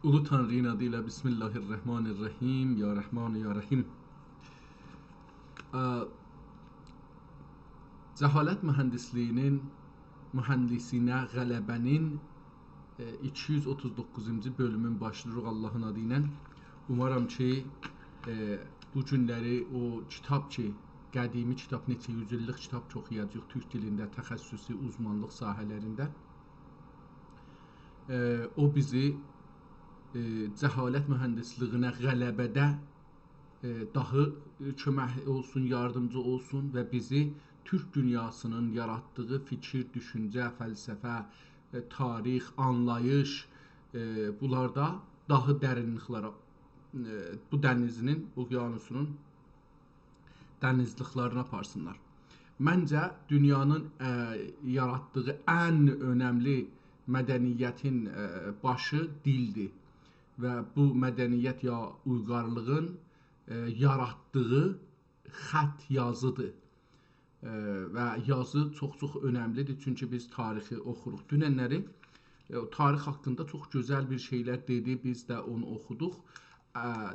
Ulu Tanrı'nın adıyla Bismillahirrahmanirrahim. Ya Rahman Ya Rahim. Cəhalət mühəndisliyinin mühəndisinə qələbənin 239-cu bölümün başlayırıq Allahın adı ilə. Umaram ki, bu günləri o kitab ki, qədimi kitab, neçə yüzillik kitab oxuyacağıq türk dilində, təxəssüsi uzmanlıq sahələrində. O bizi cəhalət mühəndisliyinə qələbədə daha kömək olsun, yardımcı olsun və bizi Türk dünyasının yaratdığı fikir, düşüncə, fəlsəfə, tarix, anlayış bunlarda daha dərinliklərə, bu dənizinin, okyanusunun dənizliklərinə aparsınlar. Məncə dünyanın yaratdığı ən önəmli mədəniyyətin başı dildir və bu mədəniyyət ya uyğarlığın yaratdığı xətt yazıdır və yazı çox önəmlidir, çünki biz tarixi oxuruq. Dünənləri tarix haqqında çox gözəl bir şeylər dedi, biz də onu oxuduq.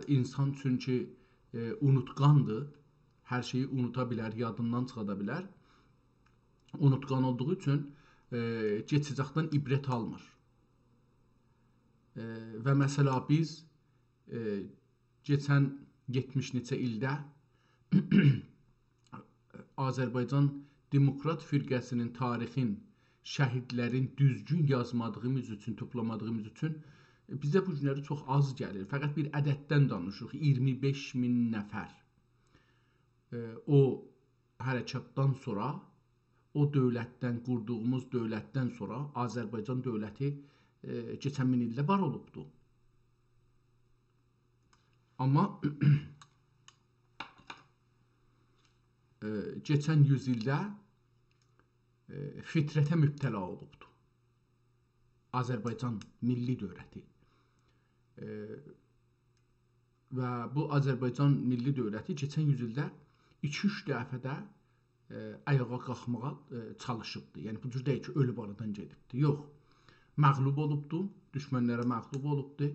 İnsan çünki unutqandır, hər şeyi unuta bilər, yadından çıxada bilər. Unutqan olduğu üçün keçəcəkdən ibrət almır. Və məsələ biz keçən 70 neçə ildə Azərbaycan Demokrat Firqəsinin tarixin, şəhidlərin düzgün yazmadığımız üçün, toplamadığımız üçün bizə bu günləri çox az gəlir. Fəqət bir ədəddən danışırıq, 25.000 nəfər. O hərəkatdan sonra, o dövlətdən, qurduğumuz dövlətdən sonra Azərbaycan dövləti keçən min ildə var olubdur. Amma keçən yüzildə fitrətə mübtəla olubdur. Azərbaycan milli dövləti. Və bu Azərbaycan milli dövləti keçən yüzildə 2-3 dəfədə ayağa qalxmağa çalışıbdır. Yəni bu cür deyil ki, ölüb aradan gedibdir. Yox. Məğlub olubdur, düşmənlərə məğlub olubdur.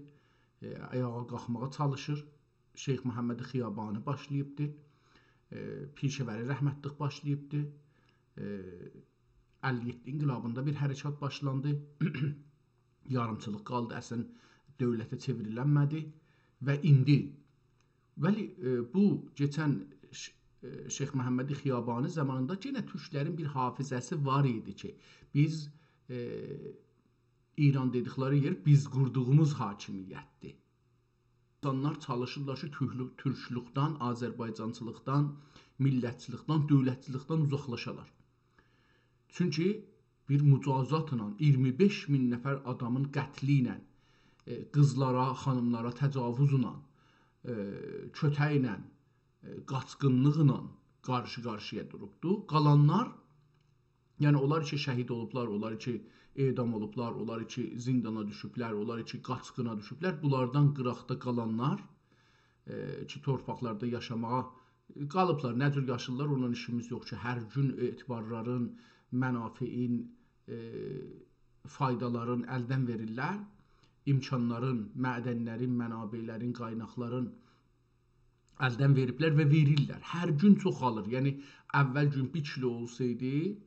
Ayağa qalxmağa çalışır. Şeyx Məhəmməd Xiyabani başlayıbdır. Pirşəvəri rəhmətlik başlayıbdır. 57 inqilabında bir hərəkat başlandı. Yarımçılıq qaldı, əslən dövlətə çevrilənmədi və indi bu keçən Şeyx Məhəmməd Xiyabani zamanında yenə türklərin bir hafizəsi var idi ki, biz İran dedikləri yer biz qurduğumuz hakimiyyətdir. İnsanlar çalışırlar ki, türklükdən, Azərbaycançılıqdan, millətçilikdən, dövlətçilikdən uzaqlaşalar. Çünki bir mücazatla 25.000 nəfər adamın qətli ilə, qızlara, xanımlara təcavüzlə, kötəklə, qaçqınlıqla qarşı-qarşıya durubdur. Qalanlar, yəni onlar ki şəhid olublar, onlar ki edam olublar, onlar ki zindana düşüblər, onlar ki qaçqına düşüblər. Bunlardan qıraqda qalanlar ki torpaqlarda yaşamağa qalıblar. Nə cür yaşırlar, ondan işimiz yox ki, hər gün etibarların, mənafiin, faydaların əldən verirlər. İmkanların, mədənlərin, mənabələrin, qaynaqların əldən veriblər və verirlər. Hər gün çoxalır. Yəni əvvəl gün 1 kilo olsaydı,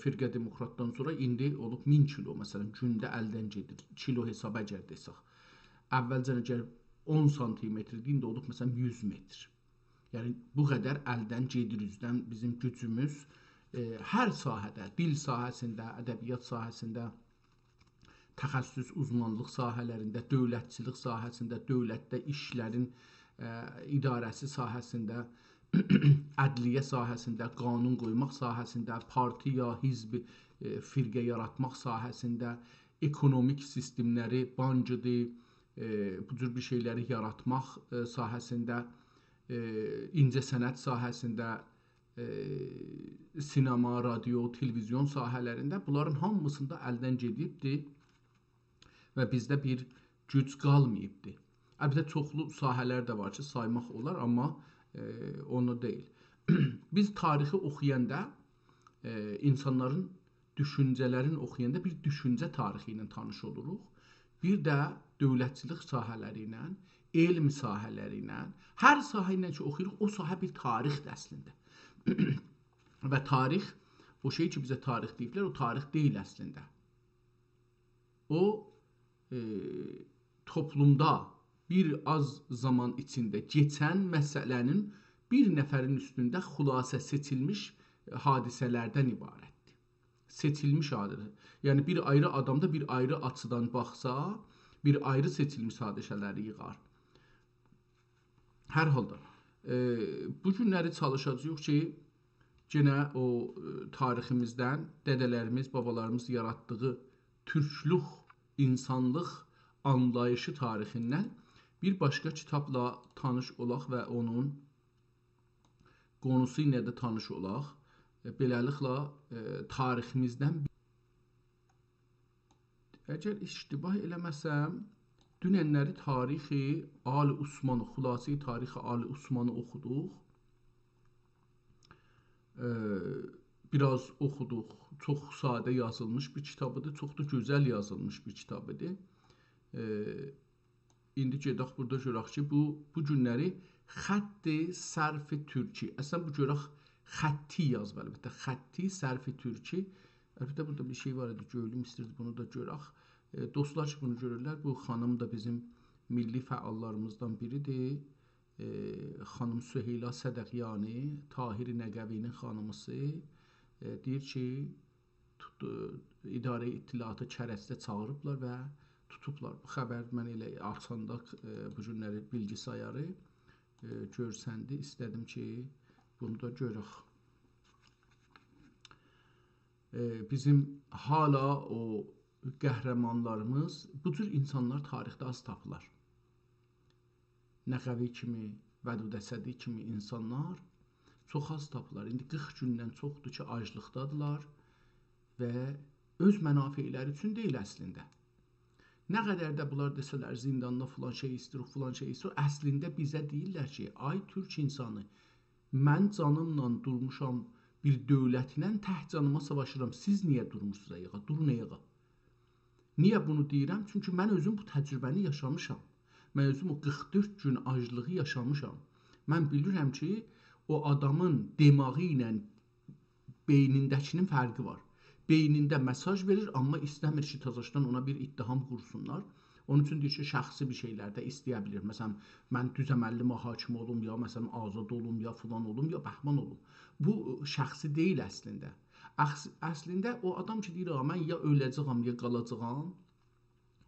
Firqə Demokratdan sonra indi olub 1000 kilo, məsələn, gündə əldən gedir. Kilo hesab əgər desək. Əvvəlcə əgər 10 santimetrdir, indi olub məsələn 100 metr. Yəni bu qədər əldən gedir üzdən bizim gücümüz hər sahədə, dil sahəsində, ədəbiyyat sahəsində, təxəssüs uzmanlıq sahələrində, dövlətçilik sahəsində, dövlətdə işlərin idarəsi sahəsində, ədliyyə sahəsində, qanun qoymaq sahəsində, partiya, hizb, firqə yaratmaq sahəsində, ekonomik sistemləri, bankıdır, bu cür bir şeyləri yaratmaq sahəsində, incəsənət sahəsində, sinema, radio, televizyon sahələrində bunların hamısında əldən gedibdir və bizdə bir güc qalmayıbdır. Əlbəttə çoxlu sahələr də var ki, saymaq olar, amma onu deyil. Biz tarixi oxuyanda insanların düşüncələrin oxuyanda bir düşüncə tarixi ilə tanış oluruq. Bir də dövlətçilik sahələri ilə, elm sahələri ilə, hər sahə ilə ki oxuyuruq, o sahə bir tarixdir əslində. Və tarix, o şey ki bizə tarix deyiblər, o tarix deyil əslində. O toplumda bir az zaman içində keçən məsələnin bir nəfərin üstündə xülasə seçilmiş hadisələrdən ibarətdir. Seçilmiş hadisə. Yəni bir ayrı adamda bir ayrı açıdan baxsa, bir ayrı seçilmiş hadisələri yığar. Hər halda bu günləri çalışacağıq ki, yenə o tariximizdən dədələrimiz, babalarımız yaratdığı türklük, insanlıq anlayışı tarixindən bir başqa kitabla tanış olaq və onun qonusu ilə də tanış olaq. Beləliklə tariximizdən əgər iştibah eləməsəm, dünənləri tarixi Ali Osmanı, xülasə tarixi Ali Osmanı oxuduq. Biraz oxuduq. Çox sadə yazılmış bir kitabıdır, çox da gözəl yazılmış bir kitabıdır. İndi gedək burada görək ki, bu günləri xətti sərfi türki. Əslən bu görək xətti yazıb əlbəttə. Xətti sərfi türki. Əlbəttə burada bir şey var idi, göylüm istirdi, bunu da görək. Dostlar ki bunu görürlər. Bu xanım da bizim milli fəallarımızdan biridir. Xanım Süheyla Sədəqyani, Tahir Nəqəvinin xanımısı. Deyir ki, İdarə İttilaatı kərəstə çağırıblar və tutublar. Bu xəbər mən elə açanda bu günləri bilgisayarı görsəndi. İstədim ki, bunu da görək. Bizim hala o qəhrəmanlarımız, bu cür insanlar tarixdə az tapılar. Nəqəvi kimi, Vədud Əsədi kimi insanlar çox az tapılar. İndi 40 gündən çoxdur ki, aclıqdadırlar və öz mənafeləri üçün deyil əslində. Nə qədər də bunlar desələr zindanda filan şey istəyir, filan şey istəyir, əslində bizə deyirlər ki, ay türk insanı, mən canımla durmuşam bir dövlətlə, tək canıma savaşıram, siz niyə durmuşsunuz ayağa? Durun ayağa. Niyə bunu deyirəm? Çünki mən özüm bu təcrübəni yaşamışam. Mən özüm o 44 gün aclığı yaşamışam. Mən bilirəm ki, o adamın demağı ilə beynindəkinin fərqi var. Beynində mesaj verir, amma istəmir ki, təzəşdən ona bir ittiham qursunlar. Onun üçün deyir ki, şəxsi bir şeylərdə istəyə bilir. Məsələn, mən düzəməlli hakim olum, ya məsələn, azad olum, ya filan olum, ya bəhman olum. Bu şəxsi deyil əslində. Əslində o adam ki, deyir, mən ya öləcəyəm, ya qalacağam,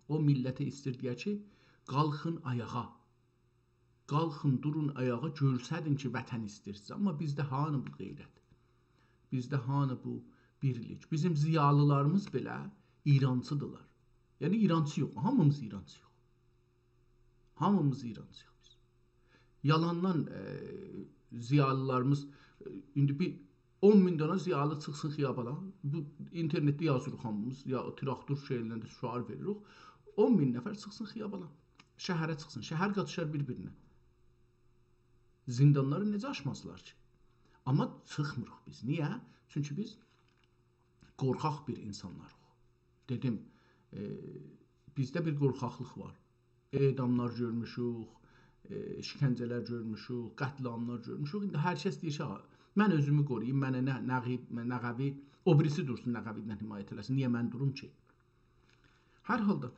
o millətə istir deyə ki, qalxın ayağa. Qalxın, durun ayağa, görsədin ki, vətən istəyirsiniz. Amma bizdə hanı bu qeyrət? Bizdə hanı bu birlik? Bizim ziyalılarımız belə İrancıdırlar. Yəni İrancı yox, hamımız İrancı yox. Hamımız İrancı yox biz. Yalandan ziyalılarımız, indi bir 10.000 dana ziyalı çıxsın xiyabana, bu internetdə yazırıq hamımız, ya traktor şeylərində şüar veririk, 10.000 nəfər çıxsın xiyabana, şəhərə çıxsın, şəhər qatışar bir-birinə. Zindanları necə aşmazlar ki? Amma çıxmırıq biz. Niyə? Çünki biz qorxaq bir insanlarıq. Dedim, bizdə bir qorxaqlıq var. Edamlar görmüşük, işgəncələr görmüşük, qətliamlar görmüşük. İndi hər kəs deyir ki, mən özümü qoruyayım, mənə nəğəvi, o birisi dursun nəğəvidən himayət eləsin. Niyə mən durum ki? Hər halda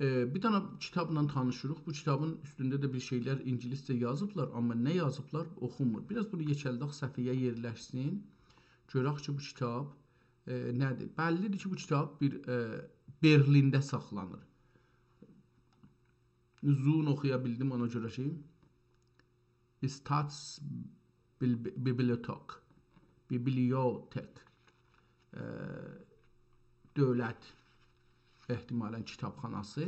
bir dənə kitabla tanışırıq. Bu kitabın üstündə də bir şeylər ingiliscə yazıblar, amma nə yazıblar oxunmur. Biraz bunu yekəldək səfiyyə yerləşsin. Görək ki, bu kitab nədir? Bəllidir ki, bu kitab bir Berlində saxlanır. Uzun oxuya bildim ona görə ki, Staatsbibliotek, dövlət ehtimalən kitabxanası.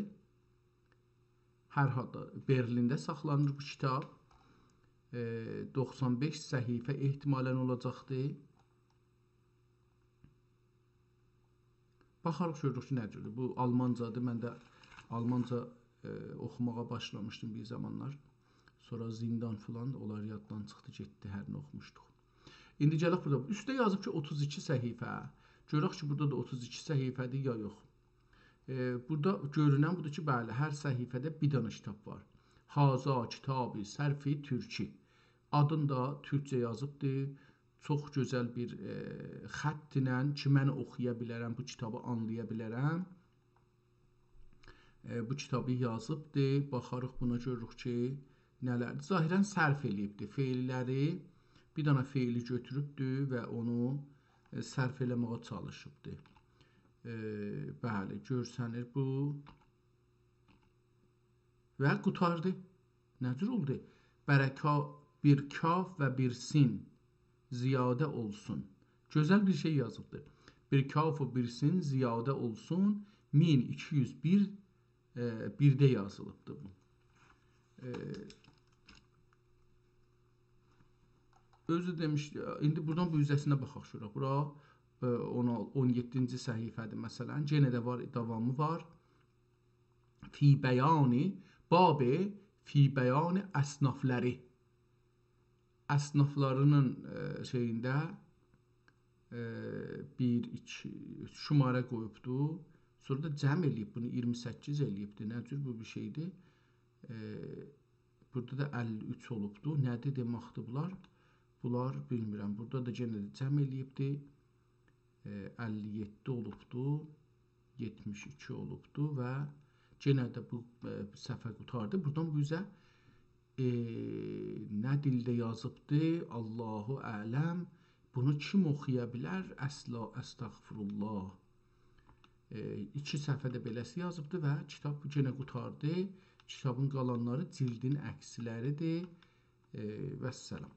Hər halda Berlində saxlanır bu kitab. 95 səhifə ehtimalən olacaqdır. Baxarıq görürük ki, nədir? Bu Almancadır. Mən də Almanca oxumağa başlamışdım bir zamanlar. Sonra zindan filan, onlar yaddan çıxdı, getdi, hər nə oxumuşduq. İndi gələk burada. Üstdə yazıb ki 32 səhifə. Görək ki burada da 32 səhifədir ya yox. Burada görünən budur ki, bəli, hər səhifədə bir dənə kitab var. Haza kitabı sərfi türki. Adını da türkcə yazıbdır. Çox gözəl bir xətt ilə ki, mən oxuya bilərəm, bu kitabı anlaya bilərəm. Bu kitabı yazıbdır. Baxarıq buna görürük ki, nələrdir. Zahirən sərf eləyibdir. Feilləri bir dənə feili götürübdür və onu sərf eləməyə çalışıbdır. Bəli, görsənir bu. Və qutardı. Necür oldu? Bərəka bir kaf və bir sin ziyadə olsun. Gözəl bir şey yazıbdır. Bir kaf və bir sin ziyadə olsun. 1201 birdə yazılıbdır bu. Özü demişdi. İndi buradan bu üzəsinə baxaq şura. Bura 17-ci səhifədir məsələn. Yenə də var, davamı var. Fi bəyani babı fi bəyani əsnafləri. Əsnaflarının şeyində 1-2 şumarə qoyubdu. Sonra da cəm eləyib bunu 28 eləyibdi. Nə cür bu bir şeydir? Burada da 53 olubdu. Nədir deməkdir bunlar? Bunlar bilmirəm. Burada da yenə də cəm eləyibdi. 57 olubdu. 72 olubdu və yenə də bu səhifə qutardı. Buradan bu üzə nə dildə yazıbdı? Allahu ələm. Bunu kim oxuya bilər? Əsla, əstəğfirullah. 2 səhifədə beləsi yazıbdı və kitab yenə qutardı. Kitabın qalanları cildin əksiləridir. Vəssalam.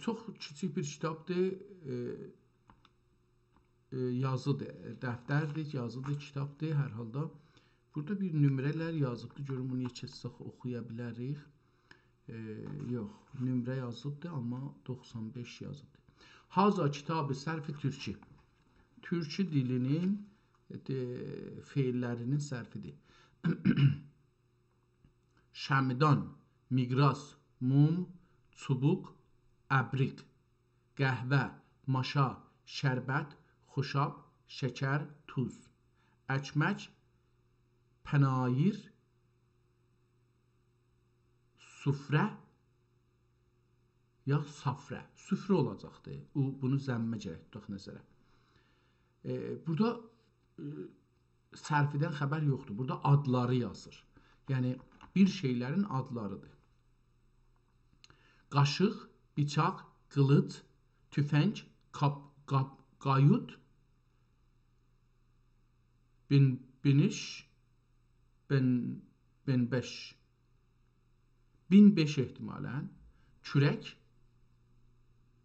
Çox kiçik bir kitabdır. Yazıdır, dəftərdir, yazıdır, kitabdır hər halda. Burada bir nömrələr yazıbdır. Görün bunu keçsək oxuya bilərik. Yox, nömrə yazıbdır, amma 95 yazıbdır. Haza kitabı sərfi türki. Türkçü dilinin feillərinin sərfidir. Şəmidan, miqras, mum, çubuq, əbriq, qəhvə, maşa, şərbət, xuşab, şəkər, tuz, əkmək, pənayir, sufrə ya safrə. Süfrə olacaqdır. Bunu zəmmə gərək tutaq nəzərə. Burada sərfidən xəbər yoxdur. Burada adları yazır. Yəni, bir şeylərin adlarıdır. Qaşıq, bıçaq, qılıc, tüfəng, qayut, biniş, benbeş. 1005 ehtimalən. Kürək,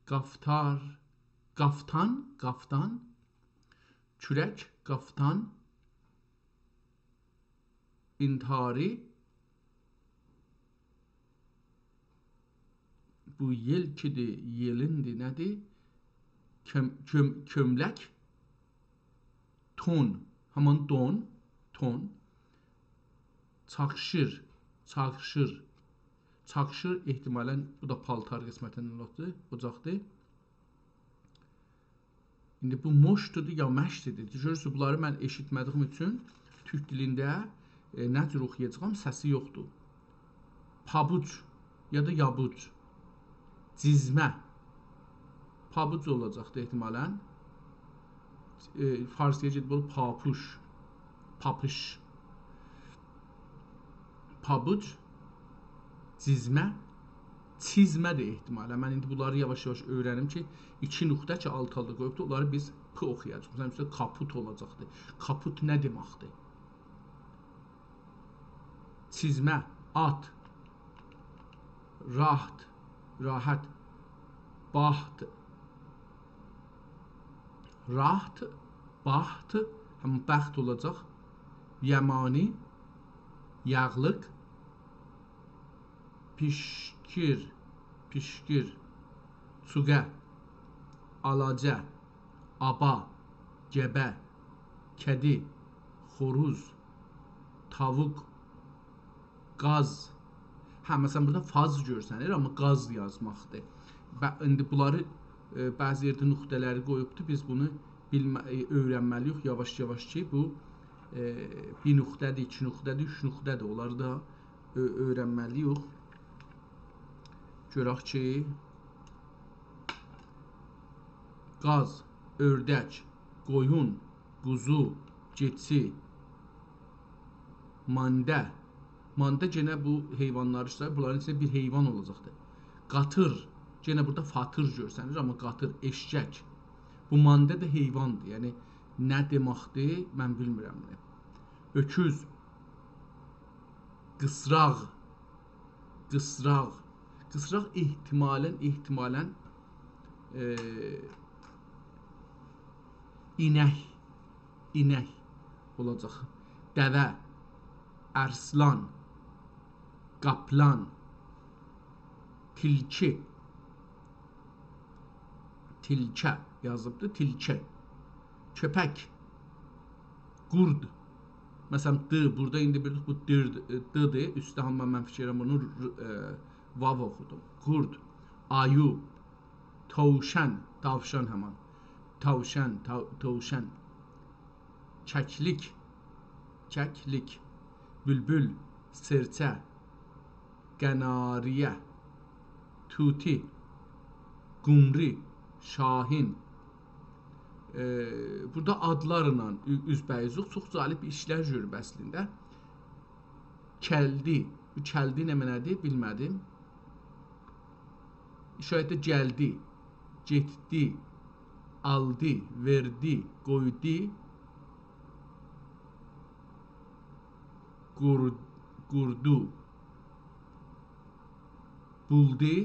qaftan, kürək, qaftan, intihari, bu yel kidir, yelindir, nədir? Kömlək, ton, haman don, ton, çaxşır, ehtimalən, bu da paltar qismətindən ocaqdır. İndi bu moşdur ya məşdidir. Görürsünüz, bunları mən eşitmədiyim üçün türk dilində nə cür oxuyacağım, səsi yoxdur. Pabuc ya da yabuc, cizmə, pabuc olacaqdır ehtimalən. Farsıya gedib olur papuş, papış, pabuc, cizmə, çizmədir ehtimalən. Mən indi bunları yavaş-yavaş öyrənim ki, 2 nöqtə ki, alt-alda qoyubdur, onları biz p oxuyacaq. Məsələn, kaput olacaqdır. Kaput nə deməkdir? Çizmə, at, rahat, baht, baht, həmin bəxt olacaq. Yəmani, yağlıq, pişkir, çuqə, alacə, aba, gəbə, kədi, xoruz, tavuq, qaz, Hə, məsələn burada faz görsənir, amma qaz yazmaqdır. İndi bunları bəzi yerdə nöqtələri qoyubdu. Biz bunu öyrənməliyik yavaş-yavaş ki, bu bir nöqtədir, iki nöqtədir, üç nöqtədir. Onları da öyrənməliyik. Görək ki, qaz, ördək, qoyun, quzu, keçi, manda. Manda yenə bu heyvanları işlər. Bunların içində bir heyvan olacaqdır. Qatır, yenə burada fatır görsənir, amma qatır, eşşək. Bu manda da heyvandır. Yəni nə deməkdir, mən bilmirəm. Öküz, qısraq, qısraq. Qısraq ehtimalən inək olacaq. Dəvə, ərslan, qaplan, tilki, tilkə yazıbdır, tilkə, köpək, qurd. Məsələn, burada indi bildik bu d-dir, üstə hamı mən fikirəm bunu vav oxudum. Qurd, ayu, tavşan, tavşan həman, tavşan, kəklik, kəklik, bülbül, sirçə, qənariyə, tuti, qumri, şahin. Burada adlarla üzbəyüzlük çox cəlib işlər görüb əslində. Kəldi, bu kəldi nə mənədir bilmədim. İşarətdə gəldi, getdi, aldı, verdi, qoydu, qurdu, buldu,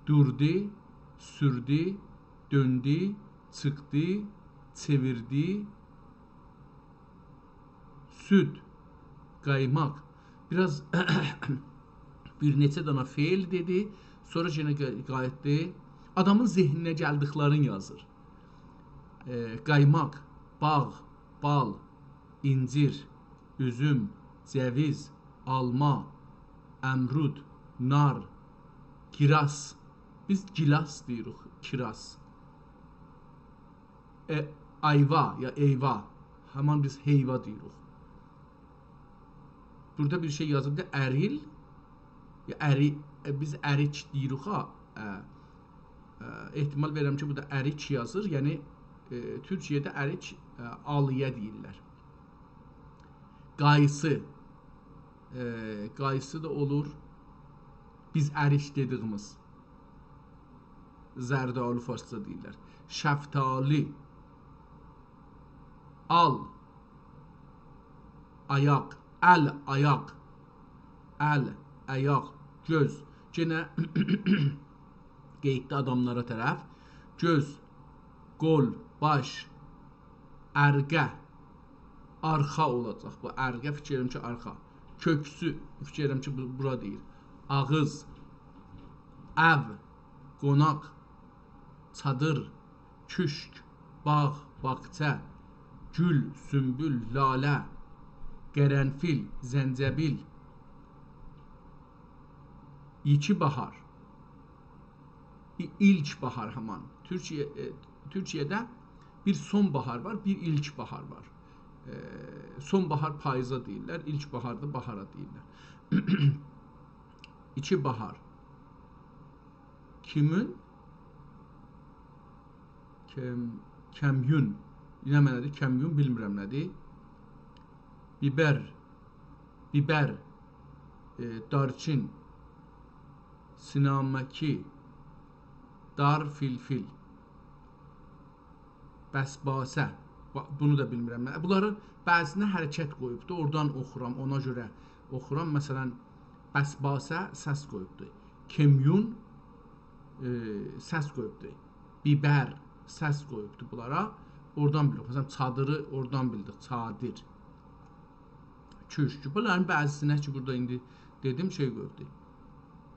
durdu, sürdü, döndü, çıxdı, çevirdi, süd, qaymaq. Biraz bir neçə dana feil dedi, sonra yenə qayıtdı. Adamın zehninə gəldiklərini yazır. Qaymaq, bağ, bal, incir, üzüm, cəviz, alma, əmrud, nar, kiraz. Biz gilas deyirik, kiraz. Ayva ya eyva. Həman biz heyva deyirik. Burada bir şey yazıb da əril. Biz ərik deyirik ha. Ehtimal verirəm ki, bu da ərik yazır. Yəni Türkiyədə ərik alıya deyirlər. Qaysı. Qaysı da olur. Biz ərik dediyimiz. Zərdalı farsça deyirlər. Şəftali. Al. Ayaq. Əl, ayaq. Əl, ayaq. Göz. Yenə qeydli adamlara tərəf. Göz, qol, baş, ərqə, arxa olacaq. Bu ərqə fikirəm ki, arxa. Köksü fikirəm ki, bura deyir. Ağız, əv, qonaq, çadır, küşk, bağ, bağça, gül, sümbül, lalə, qərənfil, zəncəbil, iki bahar, ilk bahar həman. Türkiyədə bir sonbahar var, bir ilk bahar var. Sonbahar payıza deyirlər, ilk baharda bahara deyirlər. İki bahar. Kimin? Kəmyun. Nə mənədir? Kəmyun bilmirəm nədir. Biber, darçin, sinaməki, dar filfil, bəsbasə. Bunu da bilmirəm. Bunların bəzisinə hərəkət qoyubdu. Oradan oxuram, ona görə oxuram. Məsələn, bəsbasə səs qoyubdu. Kemyun səs qoyubdu. Biber səs qoyubdu bunlara. Oradan bilirik. Məsələn, çadırı oradan bildik. Çadir. Küşk. Bunların bəzisinə ki, burada indi dedim şey qoyubdu.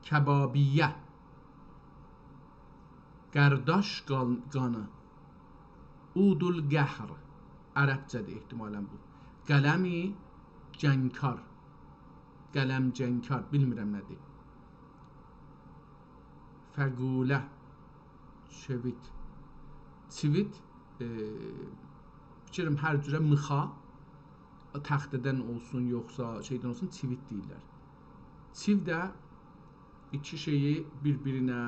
Kəbabiyyə. Qardaş qanı. Udul qəhr. Ərəbcədir ehtimalən bu. Qələmi cəngkar, qələm cəngkar, bilmirəm nədir. Fəqulə, çevit, çivit, fikirəm hər cürə mıxa, təxtədən olsun, yoxsa şeydən olsun, çivit deyirlər. Çiv də iki şeyi bir-birinə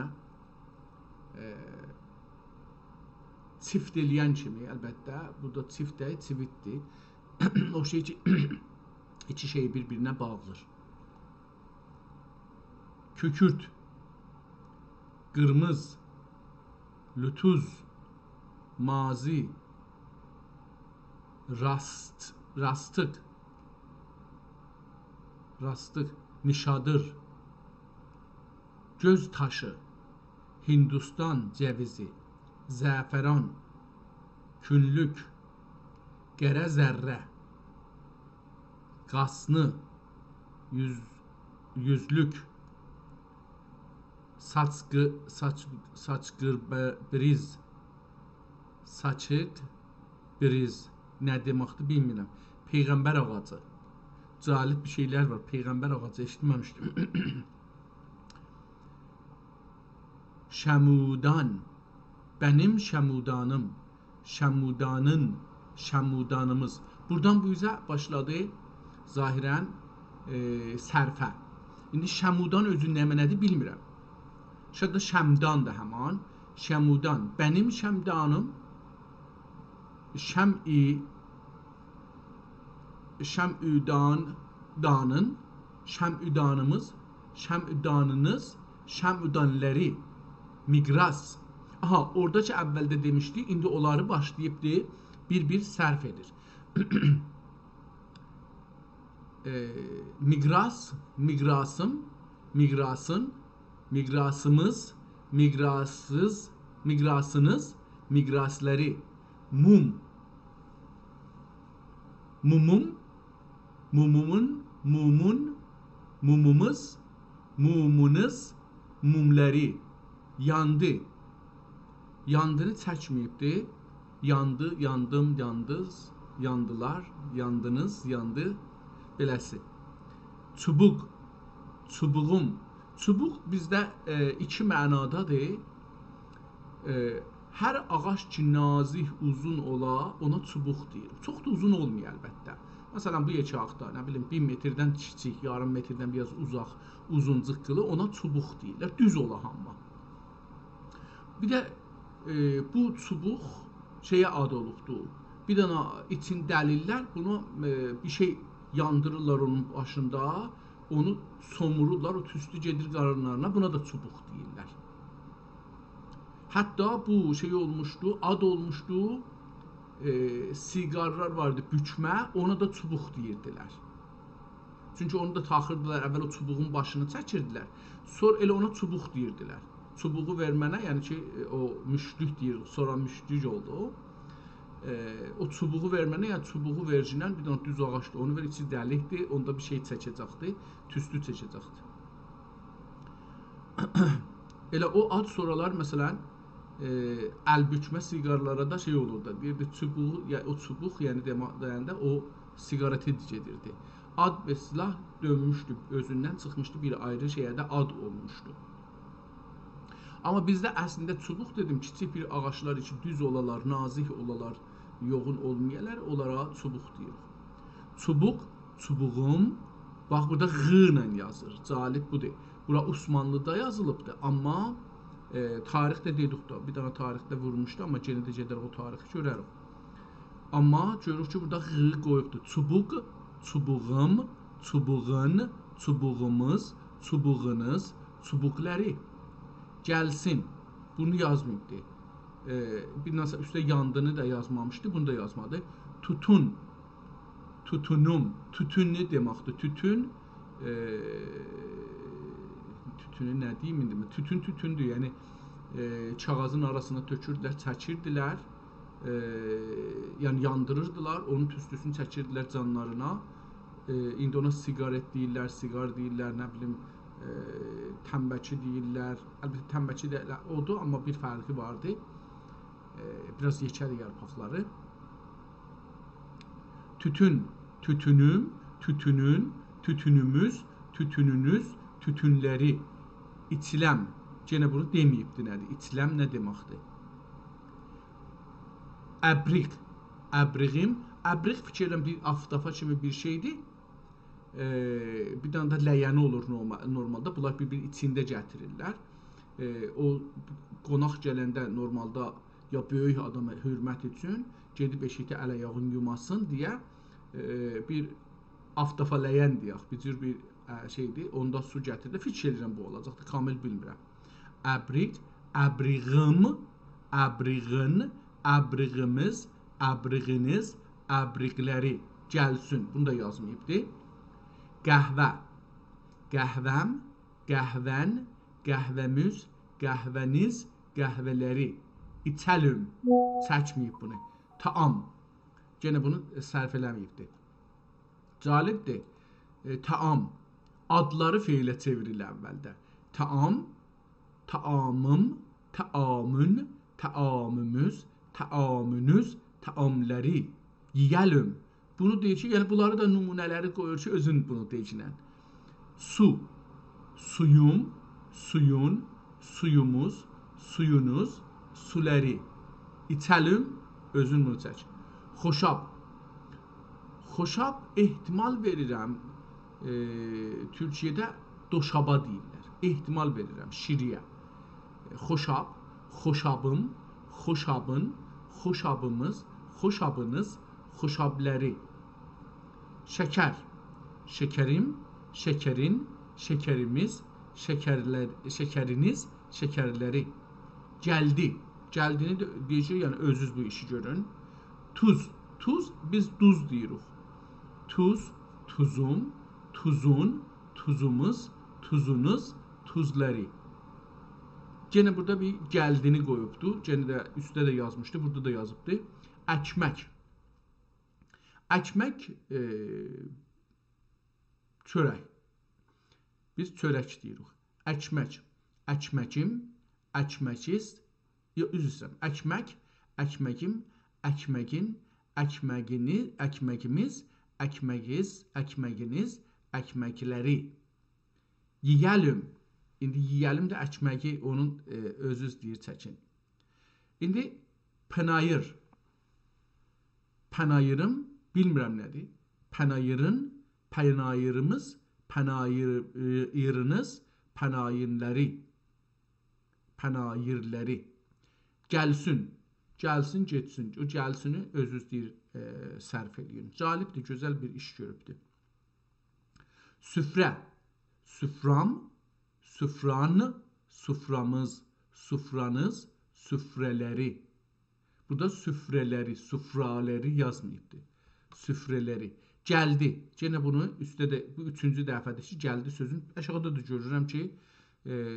çift eləyən kimi, əlbəttə, burada çift də, çivitdir. O şey ki, iki şeyi bir-birinə bağlır. Kükürt, qırmız, lütuz, mazi, rastıq, nişadır, göz taşı, Hindistan cevizi, zəfəran, küllük, qərə zərrə, qasnı, yüzlük, saçqırbriz, saçıq, briz, nə deməkdir bilmirəm. Peyğəmbər ağacı, cəlib bir şeylər var, Peyğəmbər ağacı eşitməmişdim. Şəmudan, benim şəmudanım, şəmudanımız. Buradan bu üzə başladı zahirən sərfə. İndi şəmudan özü nə mənədir bilmirəm. Şədə şəmdan da həman, şəmudan, benim şəmdanım, şəmüdanımız, şəmüdanınız, şəmüdanləri, migras. Aha, orada ki əvvəldə demişdik, indi onları başlayıbdır, bir-bir sərf edir. Migras, migrasım, migrasın, migrasımız, migrassız, migrasınız, migrasları, mum, mumum, mumumun, mumun, mumumuz, mumunuz, mumları, yandı. Yandını çəkməyibdir. Yandı, yandım, yandız, yandılar, yandınız, yandı. Beləsi. Çubuq, çubuğum. Çubuq bizdə iki mənadadır. Hər ağac ki nazik, uzun ola, ona çubuq deyir. Çox da uzun olmuyor əlbəttə. Məsələn, bu yekağda, nə bilim, 1 metrdən kiçik, yarım metrdən biraz uzaq, uzuncıqqılı, ona çubuq deyirlər. Düz ola hamma. Bir də bu çubuq şeyə ad olubdur. Bir dənə için dəlillər bunu bir şey yandırırlar onun başında, onu somururlar, o tüstü gedir qarınlarına, buna da çubuq deyirlər. Hətta bu şey olmuşdu, ad olmuşdu, siqarlar vardı, bükmə, ona da çubuq deyirdilər. Çünki onu da taxırdılar, əvvəl o çubuğun başını çəkirdilər, sonra elə ona çubuq deyirdilər. Çubuğu vermənə, yəni ki, o müşlük deyir, sonra müşlük oldu. O çubuğu vermənə, yəni çubuğu vercinən bir dənə düz ağaçdır, onu ver, içi dəlikdir, onda bir şey çəkəcəkdir, tüstü çəkəcəkdir. Elə o ad sonralar, məsələn, əl bükmə siqarlara da şey olurdu, deyirdi, çubuğu, o çubuq, yəni deyəndə o siqareti gedirdi. Ad və silah dönmüşdü, özündən çıxmışdı, bir ayrı şeyə də ad olmuşdu. Amma bizdə əslində çubuq dedim, kiçik bir ağaçlar için düz olalar, nazik olalar, yoğun olmayalar, onlara çubuq deyir. Çubuq, çubuğum, bax burada ğ ilə yazır, calib budur. Bura Osmanlıda yazılıbdır, amma tarixdə dedik da, bir dənə tarixdə vurmuşdu, amma yenə də gedər o tarixi görərik. Amma görürük ki, burada ğ qoyubdur. Çubuq, çubuğum, çubuğun, çubuğumuz, çubuğunuz, çubuqları. Gəlsin, bunu yazmayıbdır. Bir nəsə üstə yandığını da yazmamışdı, bunu da yazmadı. Tutun, tutunum, tütün nə deməkdir? Tütün, tütünü nə deyim indi? Tütün tütündür, yəni kağızın arasına tökürdülər, çəkirdilər, yəni yandırırdılar, onun tüstüsünü çəkirdilər canlarına. İndi ona siqaret deyirlər, siqar deyirlər, nə bilim, təmbəki deyirlər. Əlbəttə təmbəki də odur, amma bir fərqi vardı. Biraz yekədir yarpaqları. Tütün, tütünüm, tütünün, tütünümüz, tütününüz, tütünləri. İçiləm. Yenə bunu deməyibdi nədir? İçiləm nə deməkdir? Əbriq. Əbriğim. Əbriq fikirlərim bir aftafa kimi bir şeydir. Bir dənə də ləyəni olur normalda. Bunlar bir içində gətirirlər. O qonaq gələndə normalda ya böyük adama hörmət üçün gedib eşikdə əl-ayağını yumasın deyə bir aftafa ləyən deyək. Bir cür bir şeydir. Onda su gətirir. Fikir edirəm bu olacaqdır. Kamil bilmirəm. Əbriq, əbriğim, əbriğin, əbriğimiz, əbriğiniz, əbriqləri gəlsin. Bunu da yazmayıbdır. Qəhvə, qəhvəm, qəhvən, qəhvəmiz, qəhvəniz, qəhvələri. İçəlim, çəkməyib bunu. Taam, yenə bunu sərf eləməyibdir. Calibdir. Taam, adları feilə çevrilir əvvəldə. Taam, taamım, taamün, taamümüz, taamünüz, taamləri. Yiyəlim. Bunu deyir ki, yəni bunları da nümunələri qoyur ki, özün bunu deyinən. Su, suyum, suyun, suyumuz, suyunuz, suləri. İçəlim, özün bunu çək. Xoşab. Xoşab ehtimal verirəm, Türkiyədə doşaba deyirlər. Ehtimal verirəm, şiriyə. Xoşab, xoşabım, xoşabın, xoşabımız, xoşabınız, xoşabləri. Şəkər, şəkərim, şəkərin, şəkərimiz, şəkəriniz, şəkərləri. Gəldi, gəldini deyəcək, yəni özünüz bu işi görün. Tuz, tuz, biz duz deyirik. Tuz, tuzum, tuzun, tuzumuz, tuzunuz, tuzları. Gene burada bir gəldini qoyubdu. Gene də üstdə də yazmışdı, burada da yazıbdı. Əkmək. Əkmək çörək. Biz çörək deyirik. Əkmək. Əkməkim, əkməkiz, üzr istəyirəm. Əkmək, əkməkim, əkməgin, əkməgini, əkməgimiz, əkməgiz, əkməginiz, əkməkləri. Yiyəlim. İndi yiyəlim də əkməgi onun özüz deyir çəkin. İndi pənayır. Pənayırım, bilmirəm nədir. Pənayırın, pənayırımız, pənayırınız, pənayinləri. Pənayirləri. Gəlsin, gəlsin, getsin. O gəlsini özüz deyir sərf eləyin. Calibdir, gözəl bir iş görübdür. Süfrə. Süfram, süfran, suframız, sufranız, süfrələri. Burada süfrələri, sufraləri yazmayıbdır. Süfrələri. Gəldi. Yenə bunu üstdə də bu üçüncü dəfədir ki, gəldi sözün. Aşağıda da görürəm ki,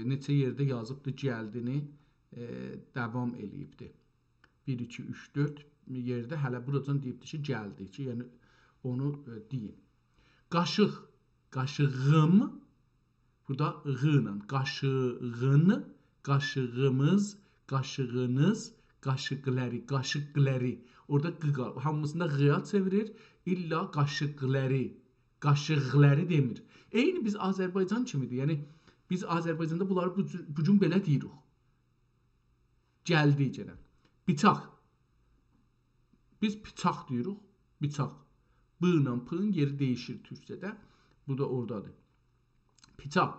neçə yerdə yazıbdır gəldini davam eləyibdir. 1, 2, 3, 4 yerdə hələ buradan deyibdir ki, gəldi ki, yəni onu deyin. Qaşıq, qaşığım, burada ğı ilə, qaşığın, qaşığımız, qaşığınız, qaşıqları, qaşıqları. Orada q, hamısında ğıya çevirir, illa qaşıqları, qaşıqları demir. Eyni biz Azərbaycan kimidir, yəni biz Azərbaycanda bunları bu gün belə deyirik. Gəldi gələn. Bıçaq. Biz bıçaq deyirik, bıçaq. B ilə p-ın yeri dəyişir türkçədə. Bu da oradadır. Bıçaq.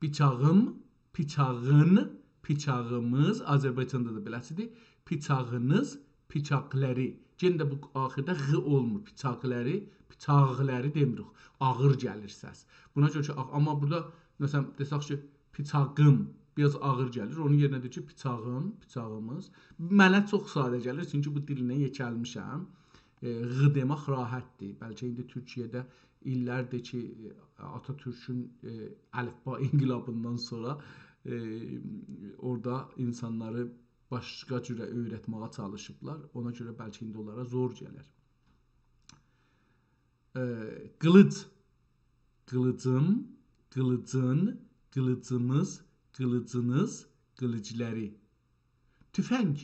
Bıçağım, bıçağın, bıçağımız, Azərbaycanda da beləsidir. Bıçağınız, bıçaqları. Yenə də bu axırda ğ olmur. Bıçaqları, bıçaqları demirik. Ağır gəlir səs. Buna görə ki, amma burada məsələn desək ki, bıçağım biraz ağır gəlir. Onun yerinə deyir ki, bıçağım, bıçağımız. Mənə çox sadə gəlir, çünki bu dilinə yekəlmişəm. Ğ demək rahatdır. Bəlkə indi Türkiyədə illərdir ki, Atatürk'ün əlifba inqilabından sonra orada insanları başqa cürə öyrətməyə çalışıblar. Ona görə bəlkə indi onlara zor gəlir. Qılıc. Qılıcım, qılıcın, qılıcımız, qılıcınız, qılıcları. Tüfəng.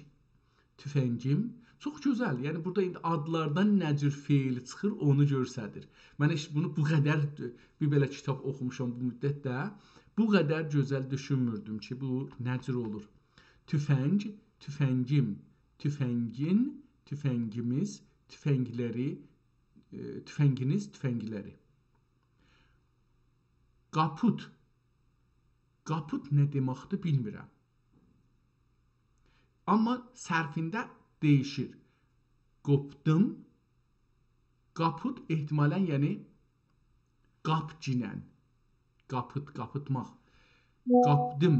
Tüfəngim, Çox gözəl. Yəni burada indi adlardan nə cür feil çıxır, onu göstərir. Mən heç bunu bu qədər bir belə kitab oxumuşam bu müddətdə. Bu qədər gözəl düşünmürdüm ki, bu nə cür olur. Tüfəng, tüfəngim, tüfəngin, tüfəngimiz, tüfəngləri, tüfənginiz, tüfəngləri. Qaput. Qaput nə deməkdir bilmirəm. Amma sərfində değişir. Qopdum. Qaput ehtimalən yəni qapcinən. Qapıt, qapıtmaq. Qapdım.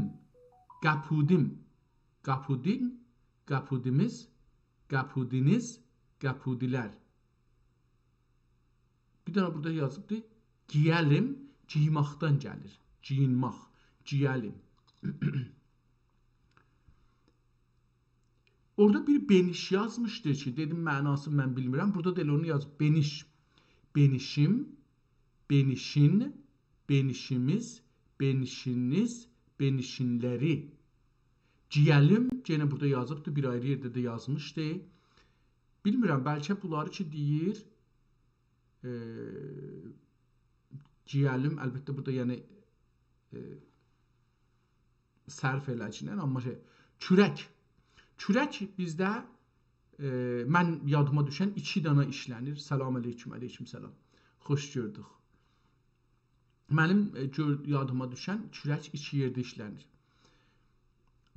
Qapudim. Qapudin. Qapudimiz. Qapudiniz. Qapudilər. Bir dənə burada yazıbdır. Giyəlim. Giymaqdan gəlir. Giyinmaq. Giyəlim. Orada bir beniş yazmışdır ki, dedim mənası mən bilmirəm. Burada da elə onu yazıb. Beniş. Benişim. Benişin. Benişimiz. Benişiniz. Benişinləri. Giyəlim. Yenə burada yazıbdır. Bir ayrı yerdə də yazmışdı. Bilmirəm. Bəlkə bunları ki deyir. Giyəlim. Əlbəttə burada yəni sərf eləcinən. Amma kürək. Kürək bizdə mən yadıma düşən 2 dana işlənir. Salam aleyküm, aleyküm salam. Xoş gördük. Mənim yadıma düşən kürək 2 yerdə işlənir.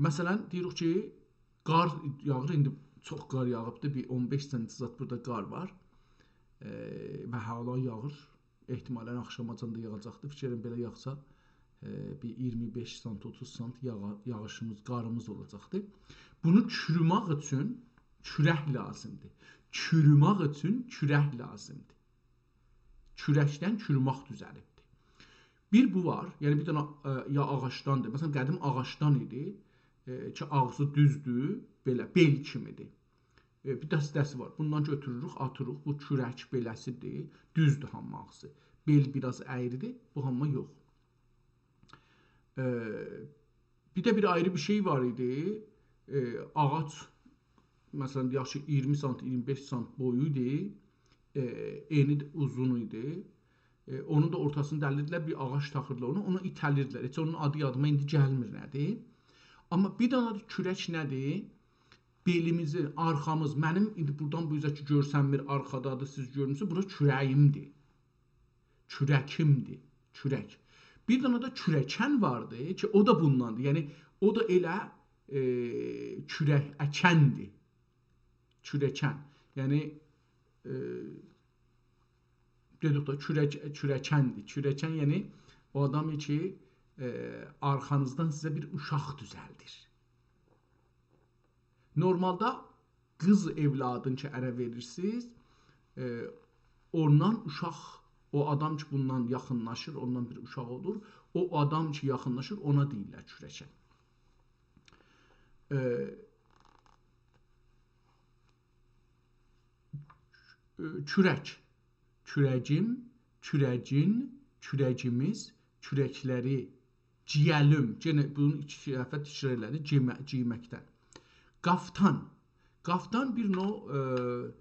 Məsələn, deyirik ki, qar yağır. İndi çox qar yağıbdır. Bir 15 sm burada qar var. Və hala yağır. Ehtimalən axşamacan da yağacaqdır. Fikirəm belə yağsa bir 25 sm, 30 sm yağışımız, qarımız olacaqdır. Bunu çürümək üçün kürək lazımdır. Çürümək üçün kürək lazımdır. Kürəkdən çürümək düzəlibdir. Bir bu var. Yəni bir dənə ya ağacdandır. Məsələn, qədim ağacdan idi ki, ağzı düzdür, belə bel kimidir. Bir dəstəsi var. Bundan götürürük, atırıq. Bu kürək beləsidir. Düzdür hamı ağzı. Bel biraz əyridir. Bu hamma yox. Bir də bir ayrı bir şey var idi. Ağac məsələn deyək ki 20 sm, 25 sm boyu idi. Eni uzun idi. Onun da ortasını dəlirdilər, bir ağac taxırdılar onu. Onu itəlirdilər. Heç onun adı yadıma indi gəlmir nədir. Amma bir dənə kürək nədir? Belimizi, arxamız, mənim indi buradan bu yüzə ki görsənmir, arxadadır, siz görmürsünüz. Bura kürəyimdir. Kürəkimdir. Kürək. Bir dənə də kürəkən vardı ki, o da bundandır. Yəni, o da elə kürək əkəndir. Kürəkən. Yəni, dedik da kürəkəndir. Kürəkən yəni o adam ki, arxanızdan sizə bir uşaq düzəldir. Normalda qız evladın ki, ərə verirsiniz, ondan uşaq, o adam ki, bundan yaxınlaşır, ondan bir uşaq olur, o adam ki, yaxınlaşır, ona deyirlər kürəkən. Kürək. Kürəcim, kürəcin, kürəcimiz, kürəkləri, ciyəlim. Yenə bunun 2 dəfə təkrar elədi, giyməkdən. Qaftan. Qaftan bir növ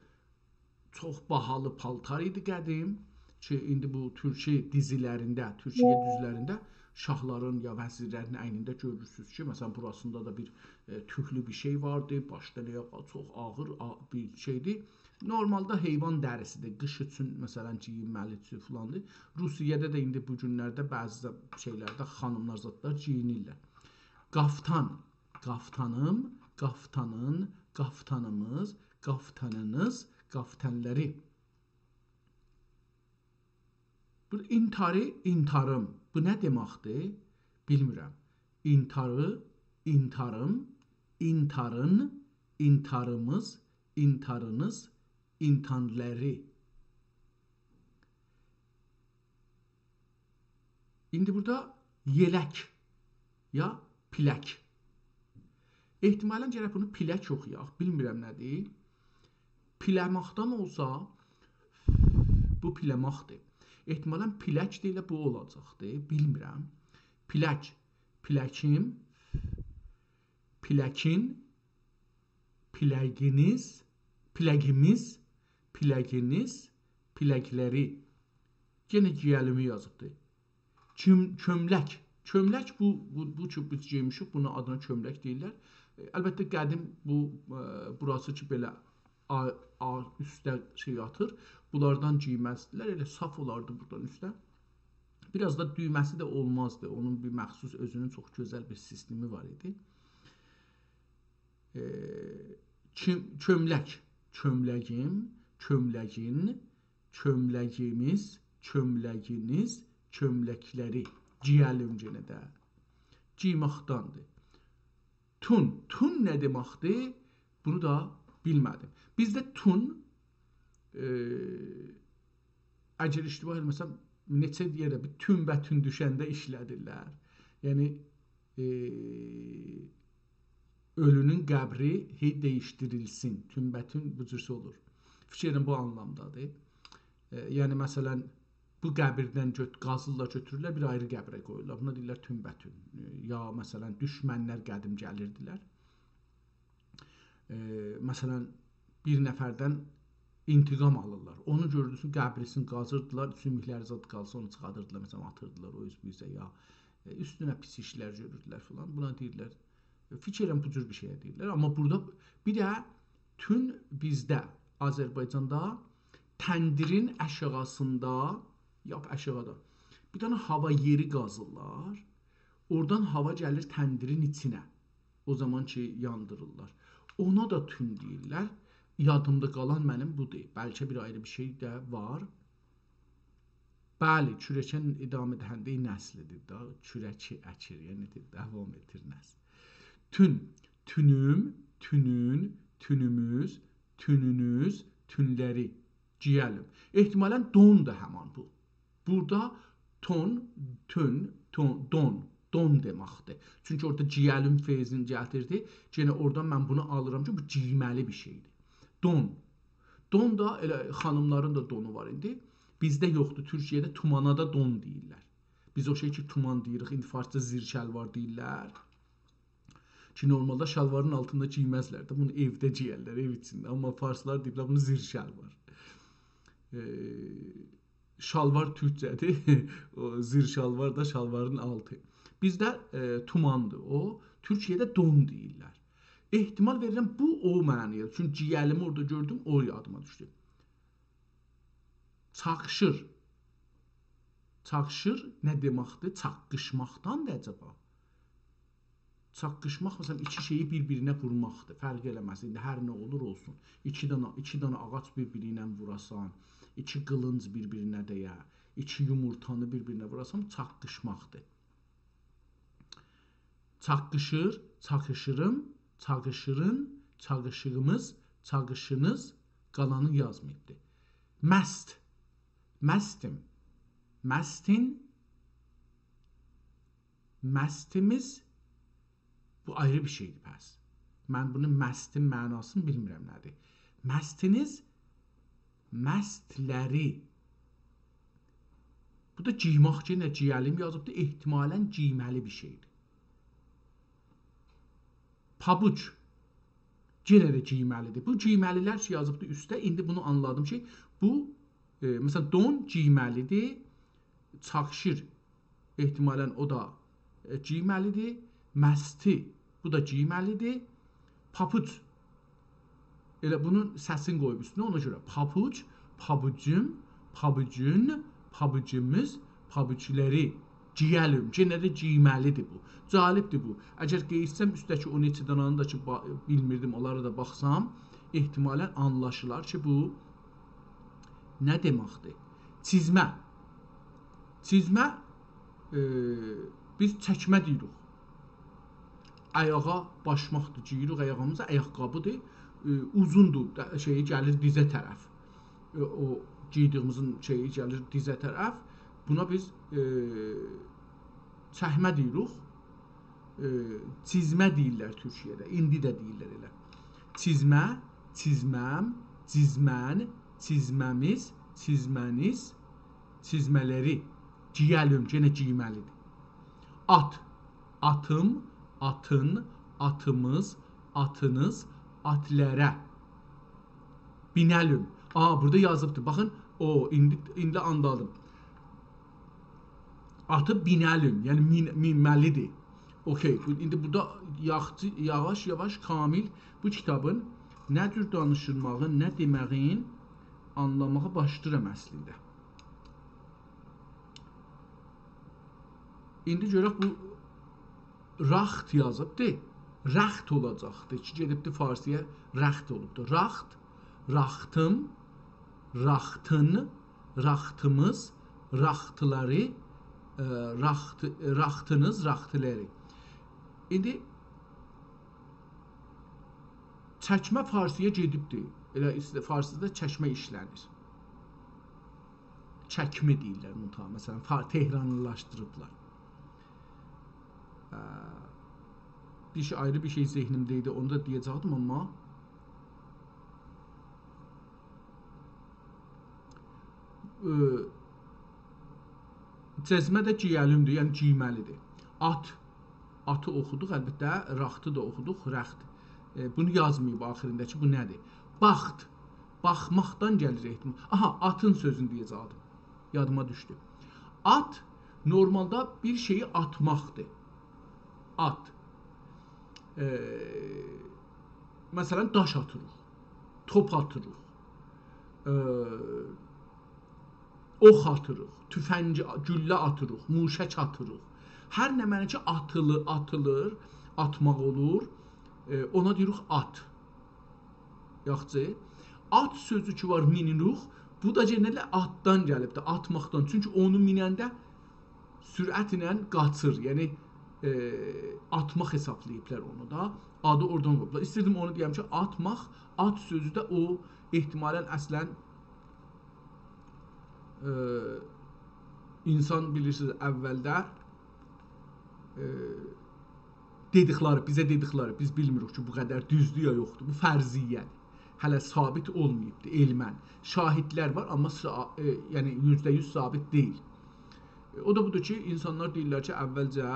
çox bahalı paltar idi qədim ki, indi bu Türkiyə dizilərində, Türkiyə düzlərində şahların ya vəzirlərin əynində görürsünüz ki, məsələn, burasında da bir tüklü bir şey vardı, başda çox ağır bir şeydir. Normalda heyvan dərisidir, qış üçün məsələn giyinməli filandır. Rusiyada da indi bu günlərdə bəzi şeylərdə xanımlar zatlar giyinirlər. Qaftan. Qaftanım, qaftanın, qaftanımız, qaftanınız, qaftanları. Bu intarı, intarım. Bu nə deməkdir? Bilmirəm. İntarı, intarım, intarın, intarımız, intarınız, intanları. İndi burada yelək ya pilək. Ehtimalən gərək bunu pilək oxuyaq. Bilmirəm nədir. Piləmaqdan olsa bu piləmaqdır. Ehtimalən pilək deyilə bu olacaqdır. Bilmirəm. Pilək. Piləkim. Piləkin. Piləginiz. Piləkləri. Yenə ciyəlimi yazıbdır. Çömlək. Çömlək bu ki biz geymişik, buna adına çömlək deyirlər. Əlbəttə qədim burası ki belə üstə şey atır. Bunlardan giyməzdilər. Elə saf olardı buradan üstə. Biraz da düyməsi də olmazdı. Onun bir məxsus özünün çox gözəl bir sistemi var idi. Çömlək. Çömləgim, çömləgin, çömləyimiz, çömləyiniz, çömləkləri. Ciyəlim yenə də. Giymaqdandır. Tun. Tun nə deməkdir? Bunu da bilmədim. Bizdə tun əgər iştibah etməsəm neçə yerdə bir tün və tün düşəndə işlədirlər. Yəni ölünün qəbri dəyişdirilsin. Tün və tün bu cürsə olur. Fikrim bu anlamdadır. Yəni məsələn bu qəbirdən qazırlar, götürürlər, bir ayrı qəbrə qoyurlar. Buna deyirlər tünbətün. Ya məsələn düşmənlər qədim gəlirdilər. Məsələn bir nəfərdən intiqam alırlar. Onu gördüsün qəbrisini qazırdılar, sümükləri zad qalsa onu çıxadırdılar, məsələn atırdılar o üzbüzə ya üstünə pis işlər görürdülər filan. Buna deyirlər. Fikirəm bu cür bir şeyə deyirlər. Amma burada bir də tün bizdə Azərbaycanda təndirin aşağısında aşağıda bir dənə hava yeri qazırlar. Oradan hava gəlir təndirin içinə. O zaman ki yandırırlar. Ona da tün deyirlər. Yadımda qalan mənim budur. Bəlkə bir ayrı bir şey də var. Bəli, kürəkən idam edəndə nəslidir da. Kürəki əkir, yəni davam edir nəsl. Tün, tünüm, tünün, tünümüz, tününüz, tünləri. Ciyəlim. Ehtimalən don da həman bu. Burada ton, tün, don deməkdir. Çünki orada ciyəlim feyzini gətirdi. Yenə oradan mən bunu alıram ki, bu ciyməli bir şeydir. Don. Don da elə xanımların da donu var indi. Bizdə yoxdur. Türkiyədə tumana da don deyirlər. Biz o şey ki tuman deyirik. İndi farsça zir şəlvar deyirlər. Ki normalda şalvarın altında giyməzlər də. Bunu evdə giyərlər, ev içində. Amma farslar deyirlər bunu zir şəlvar. Şalvar türkçədir. O zir şalvar da şalvarın altı. Bizdə tumandır o. Türkiyədə don deyirlər. Ehtimal verirəm bu o mənaya. Çünki ciyəlimi orada gördüm, o yadıma düşdü. Çaqışır. Çaqışır nə deməkdir? Çaqqışmaqdandır acaba? Çaqqışmaq məsələn iki şeyi bir-birinə vurmaqdır. Fərq eləməz. İndi hər nə olur olsun. İki dənə ağac bir-birinə vurasan, iki qılınc bir-birinə dəyə, iki yumurtanı bir-birinə vurasan, çaqqışmaqdır. Çaqqışır, çaqışırım, çaqışırın, çaqışığımız, çaqışınız, qalanı yazmayıbdır. Məst, məstim, məstin, məstimiz, bu ayrı bir şeydir pəs. Mən bunun məstin mənasını bilmirəm nədir. Məstiniz, məstləri. Bu da ciymaq ki, nə ciyəlim yazıbdır, ehtimalən ciyməli bir şeydir. Pabuç, yenə də ciyməlidir. Bu ciyməlilər ki yazıbdır üstə, indi bunu anladım ki, bu, məsələn, don ciyməlidir, çaqşır, ehtimalən o da ciyməlidir, məsti, bu da ciyməlidir, papuç, elə bunun səsini qoyub üstünə, ona görə papuç, pabucum, pabucun, pabucumuz, pabuçləri, ciyəlim, yenə də ciyməlidir bu. Calibdir bu. Əgər qeysəm üstəki 12 dənanı da ki bilmirdim, onlara da baxsam, ehtimalən anlaşılar ki, bu nə deməkdir? Çizmə. Çizmə, biz çəkmə deyirik. Ayağa başmaqdır, giyirik ayağımıza, ayaqqabıdır, uzundur, şeyi gəlir dizə tərəf. O giydiyimizin şeyi gəlir dizə tərəf. Buna biz çəkmə deyirik. Çizmə deyirlər Türkiyədə. İndi də deyirlər elə. Çizmə, çizməm, çizmən, çizməmiz, çizməniz, çizmələri. Ciyəlim, yenə ciyməlidir. At, atım, atın, atımız, atınız, atlərə. Binəlüm. Burada yazıbdır. Baxın, indi anladım. Atı binəlüm, yəni minməlidir. Okey, indi burada yavaş-yavaş Kamil bu kitabın nə cür danışılmağın, nə deməyin anlamağa başlayıram əslində. İndi görək bu raxt yazıbdır. Rəxt olacaqdır. Ki gedibdir Farsiyə rəxt olubdur. Raxt, raxtım, raxtın, raxtımız, raxtları, raxtınız, raxtları. İndi çəkmə Farsiyə gedibdir. Elə Farsıda çəkmə işlənir. Çəkmə deyirlər mutlaka. Məsələn, Tehranlılaşdırıblar. Ayrı bir şey zihnimdeydi, onu da deyəcəkdim, amma cəzmə də ciyəlümdür, yəni ciyməlidir. Atı oxuduq, əlbəttə, raxtı da oxuduq, rəxt. Bunu yazmayıb axirindəki, bu nədir? Baxt, baxmaqdan gəlir ehtimal. Aha, atın sözünü deyəcəkdim, yadıma düşdü. At, normalda bir şeyi atmaqdır. At. Məsələn, daş atırıq, top atırıq, ox atırıq, tüfəngi, güllə atırıq, muşək atırıq. Hər nə mənə ki atılır, atmaq olur, ona deyirik at. Yaxşı, at sözü ki var miniruq, bu da genəllə atdan gəlibdir, atmaqdan. Çünki onu minəndə sürətlə qaçır, yəni atmaq hesablayıblar onu da. Adı oradan qoyublar. İstədim onu deyəm ki, atmaq, at sözü də o ehtimalən əslən insan bilirsiniz əvvəldə dedikləri, bizə dedikləri, biz bilmirik ki, bu qədər düzdür ya yoxdur. Bu fərziyyədir. Hələ sabit olmayıbdır elmən. Şahidlər var, amma yəni %100 sabit deyil. O da budur ki, insanlar deyirlər ki, əvvəlcə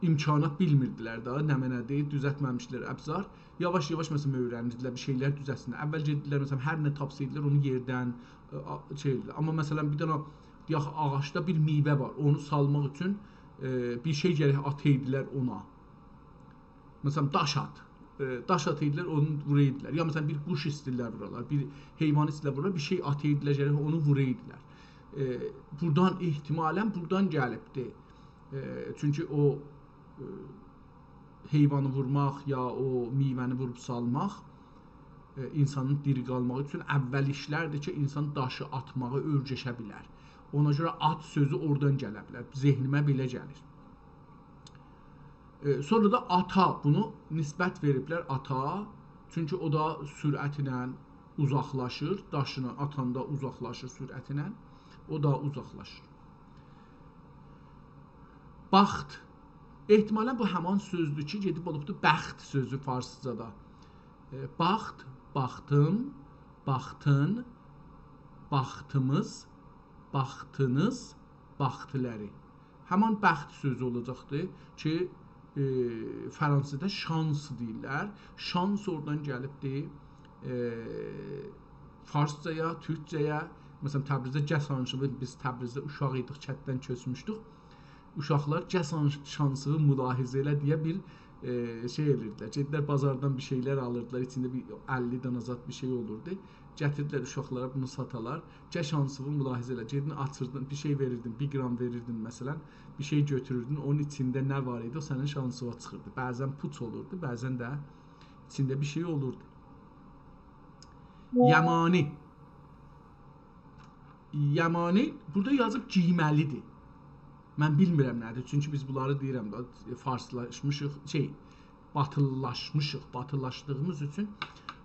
imkanat bilmirdilər də, nə mənədir, düzətməmişlər əbzar. Yavaş-yavaş məsələn öyrənirdilər, bir şeylər düzəsinlər. Əvvəl gedirlər, məsələn, hər nə tapsaydılar, onu yerdən şeydirlər. Amma məsələn, bir dənə deyək, ağaçda bir meyvə var, onu salmaq üçün bir şey gərək ateydilər ona. Məsələn, daş at. Daş ateydilər, onu vuraydılar. Ya məsələn, bir quş istirlər buralar, bir heyvan istirlər buralar, bir şey ateydilər, gərək onu vuraydılar. Buradan ehtimalən buradan gəlibdir. Çünki o heyvanı vurmaq ya o meyvəni vurub salmaq insanın diri qalmaq üçün əvvəl işlərdir ki, insan daşı atmağı öyrəşə bilər. Ona görə at sözü oradan gələ bilər. Zehnimə belə gəlir. Sonra da ata, bunu nisbət veriblər ata. Çünki o da sürətlə uzaqlaşır. Daşını atanda uzaqlaşır sürətlə. O da uzaqlaşır. Baxt. Ehtimalən bu həman sözdür ki, gedib olubdur bəxt sözü farsızcada. Baxt, baxtım, baxtın, baxtımız, baxtınız, baxtiləri. Həman bəxt sözü olacaqdır ki, Fransızda şans deyirlər. Şans oradan gəlibdir farscaya, türkcəyə. Məsələn, Təbrizdə Gəsanşığı, biz Təbrizdə uşaq idik, kətdən köçmüşdük. Uşaqlar şansı mülahizə elə deyə bir şey edirdilər. Gedilər bazardan bir şeylər alırdılar. İçində bir 50 dənə zat bir şey olurdu. Gətirdilər uşaqlara bunu satalar. Şansı mülahizə elə. Gedin açırdın, bir şey verirdin, 1 qram verirdin məsələn. Bir şey götürürdün, onun içində nə var idi, o sənin şansına çıxırdı. Bəzən puç olurdu, bəzən də içində bir şey olurdu. Yəmani. Yəmani burada yazıb giyməlidir. Mən bilmirəm nədir, çünki biz bunları deyirəm da, farslaşmışıq, batılılaşdığımız üçün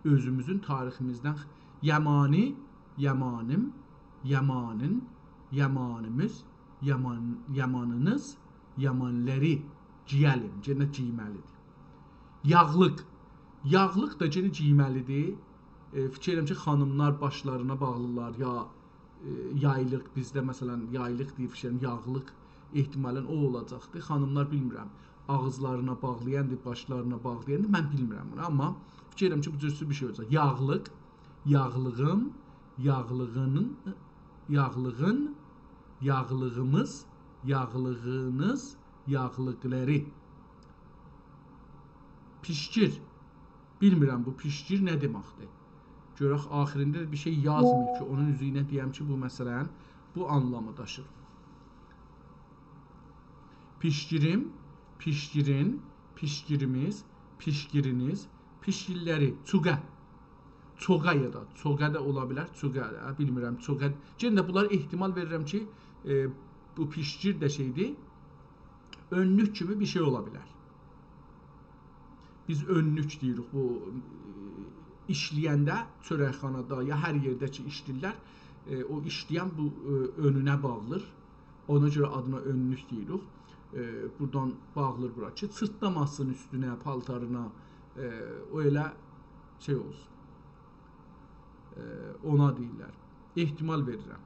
özümüzün tariximizdən Yəmani, Yəmanim, Yəmanın, Yəmanımız, Yamanınız, Yamanləri giyəlin, gənə giyməlidir. Yağlıq, yağlıq da gənə giyməlidir. Fikir edirəm ki, xanımlar başlarına bağlılar, ya yaylıq, bizdə məsələn yaylıq deyib fikirəm, yağlıq. ehtimalən o olacaqdı. Xanımlar bilmirəm, ağızlarına bağlayandı, başlarına bağlayandı, mən bilmirəm bunu, amma fikirlərim ki, bu cürsü bir şey olacaq. Yağlıq, yağlığım, yağlığının, yağlığın, yağlığımız, yağlığınız, yağlıqları. Pişkir. Bilmirəm bu pişkir nə deməkdir. Görək axirində bir şey yazmır ki, onun üzüyünə deyəm ki, bu məsələn bu anlamı daşır. Pişkirim, pişkirin, pişkirimiz, pişkiriniz, pişkilləri, çuqa. Çoğa ya da çoğa da ola bilər, çoğa, bilmirəm, çoğa. Yenə də bunlar ehtimal verirəm ki, bu pişkir də şeydir, önlük kimi bir şey ola bilər. Biz önlük deyirik bu işləyəndə çörəkxanada ya hər yerdə ki işləyirlər, o işləyən bu önünə bağlır. Ona görə adına önlük deyirik. Buradan bağlır bura ki, çırtlamasın üstünə, paltarına, o elə şey olsun. Ona deyirlər. Ehtimal verirəm.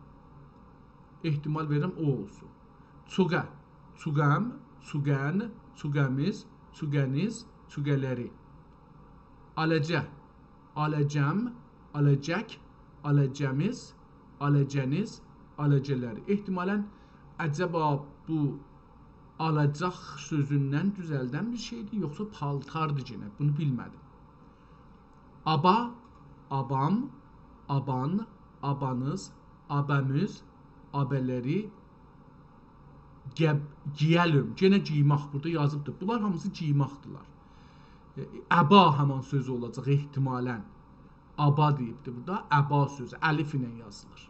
Ehtimal verirəm o olsun. Çuqa, çuqam, çuqən, çuqəmiz, çuqəniz, çuqələri. Aləcə, aləcəm, aləcək, aləcəmiz, aləcəniz, aləcələri. Ehtimalən əcəba bu alacaq sözündən düzəldən bir şeydir, yoxsa paltardır yenə, bunu bilmədim. Aba, abam, aban, abanız, abəmiz, abələri, giyəlüm, yenə giymaq burada yazıbdır. Bunlar hamısı giymaqdırlar. Əba həman sözü olacaq ehtimalən. Aba deyibdir burada. Əba sözü əlif ilə yazılır.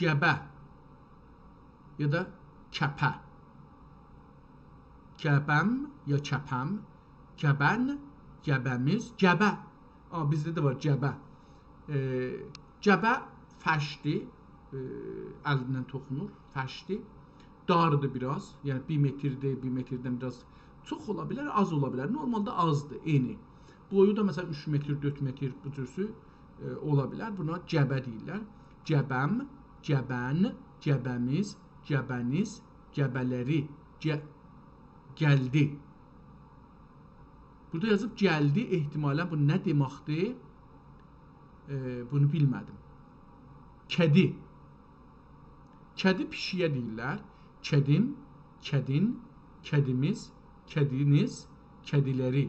Gəbə ya da kəpə. Gəbəm ya kəpəm. Gəbən, gəbəmiz, gəbə. Bizdə də var gəbə. Gəbə fəşdir. Əlindən toxunur. Fəşdir. Dardır biraz. Yəni 1 metrdir, 1 metrdən biraz çox ola bilər, az ola bilər. Normalda azdır, eni. Boyu da məsələn 3 metr, 4 metr bu cürsü ola bilər. Buna gəbə deyirlər. Gəbəm, gəbən, gəbəmiz, gəbəniz, gəbələri, gəldi. Burada yazıb gəldi, ehtimalən bu nə deməkdir? Bunu bilmədim. Kedi. Kedi pişiyə deyirlər. Kedim, kedin, kedimiz, kediniz, kediləri.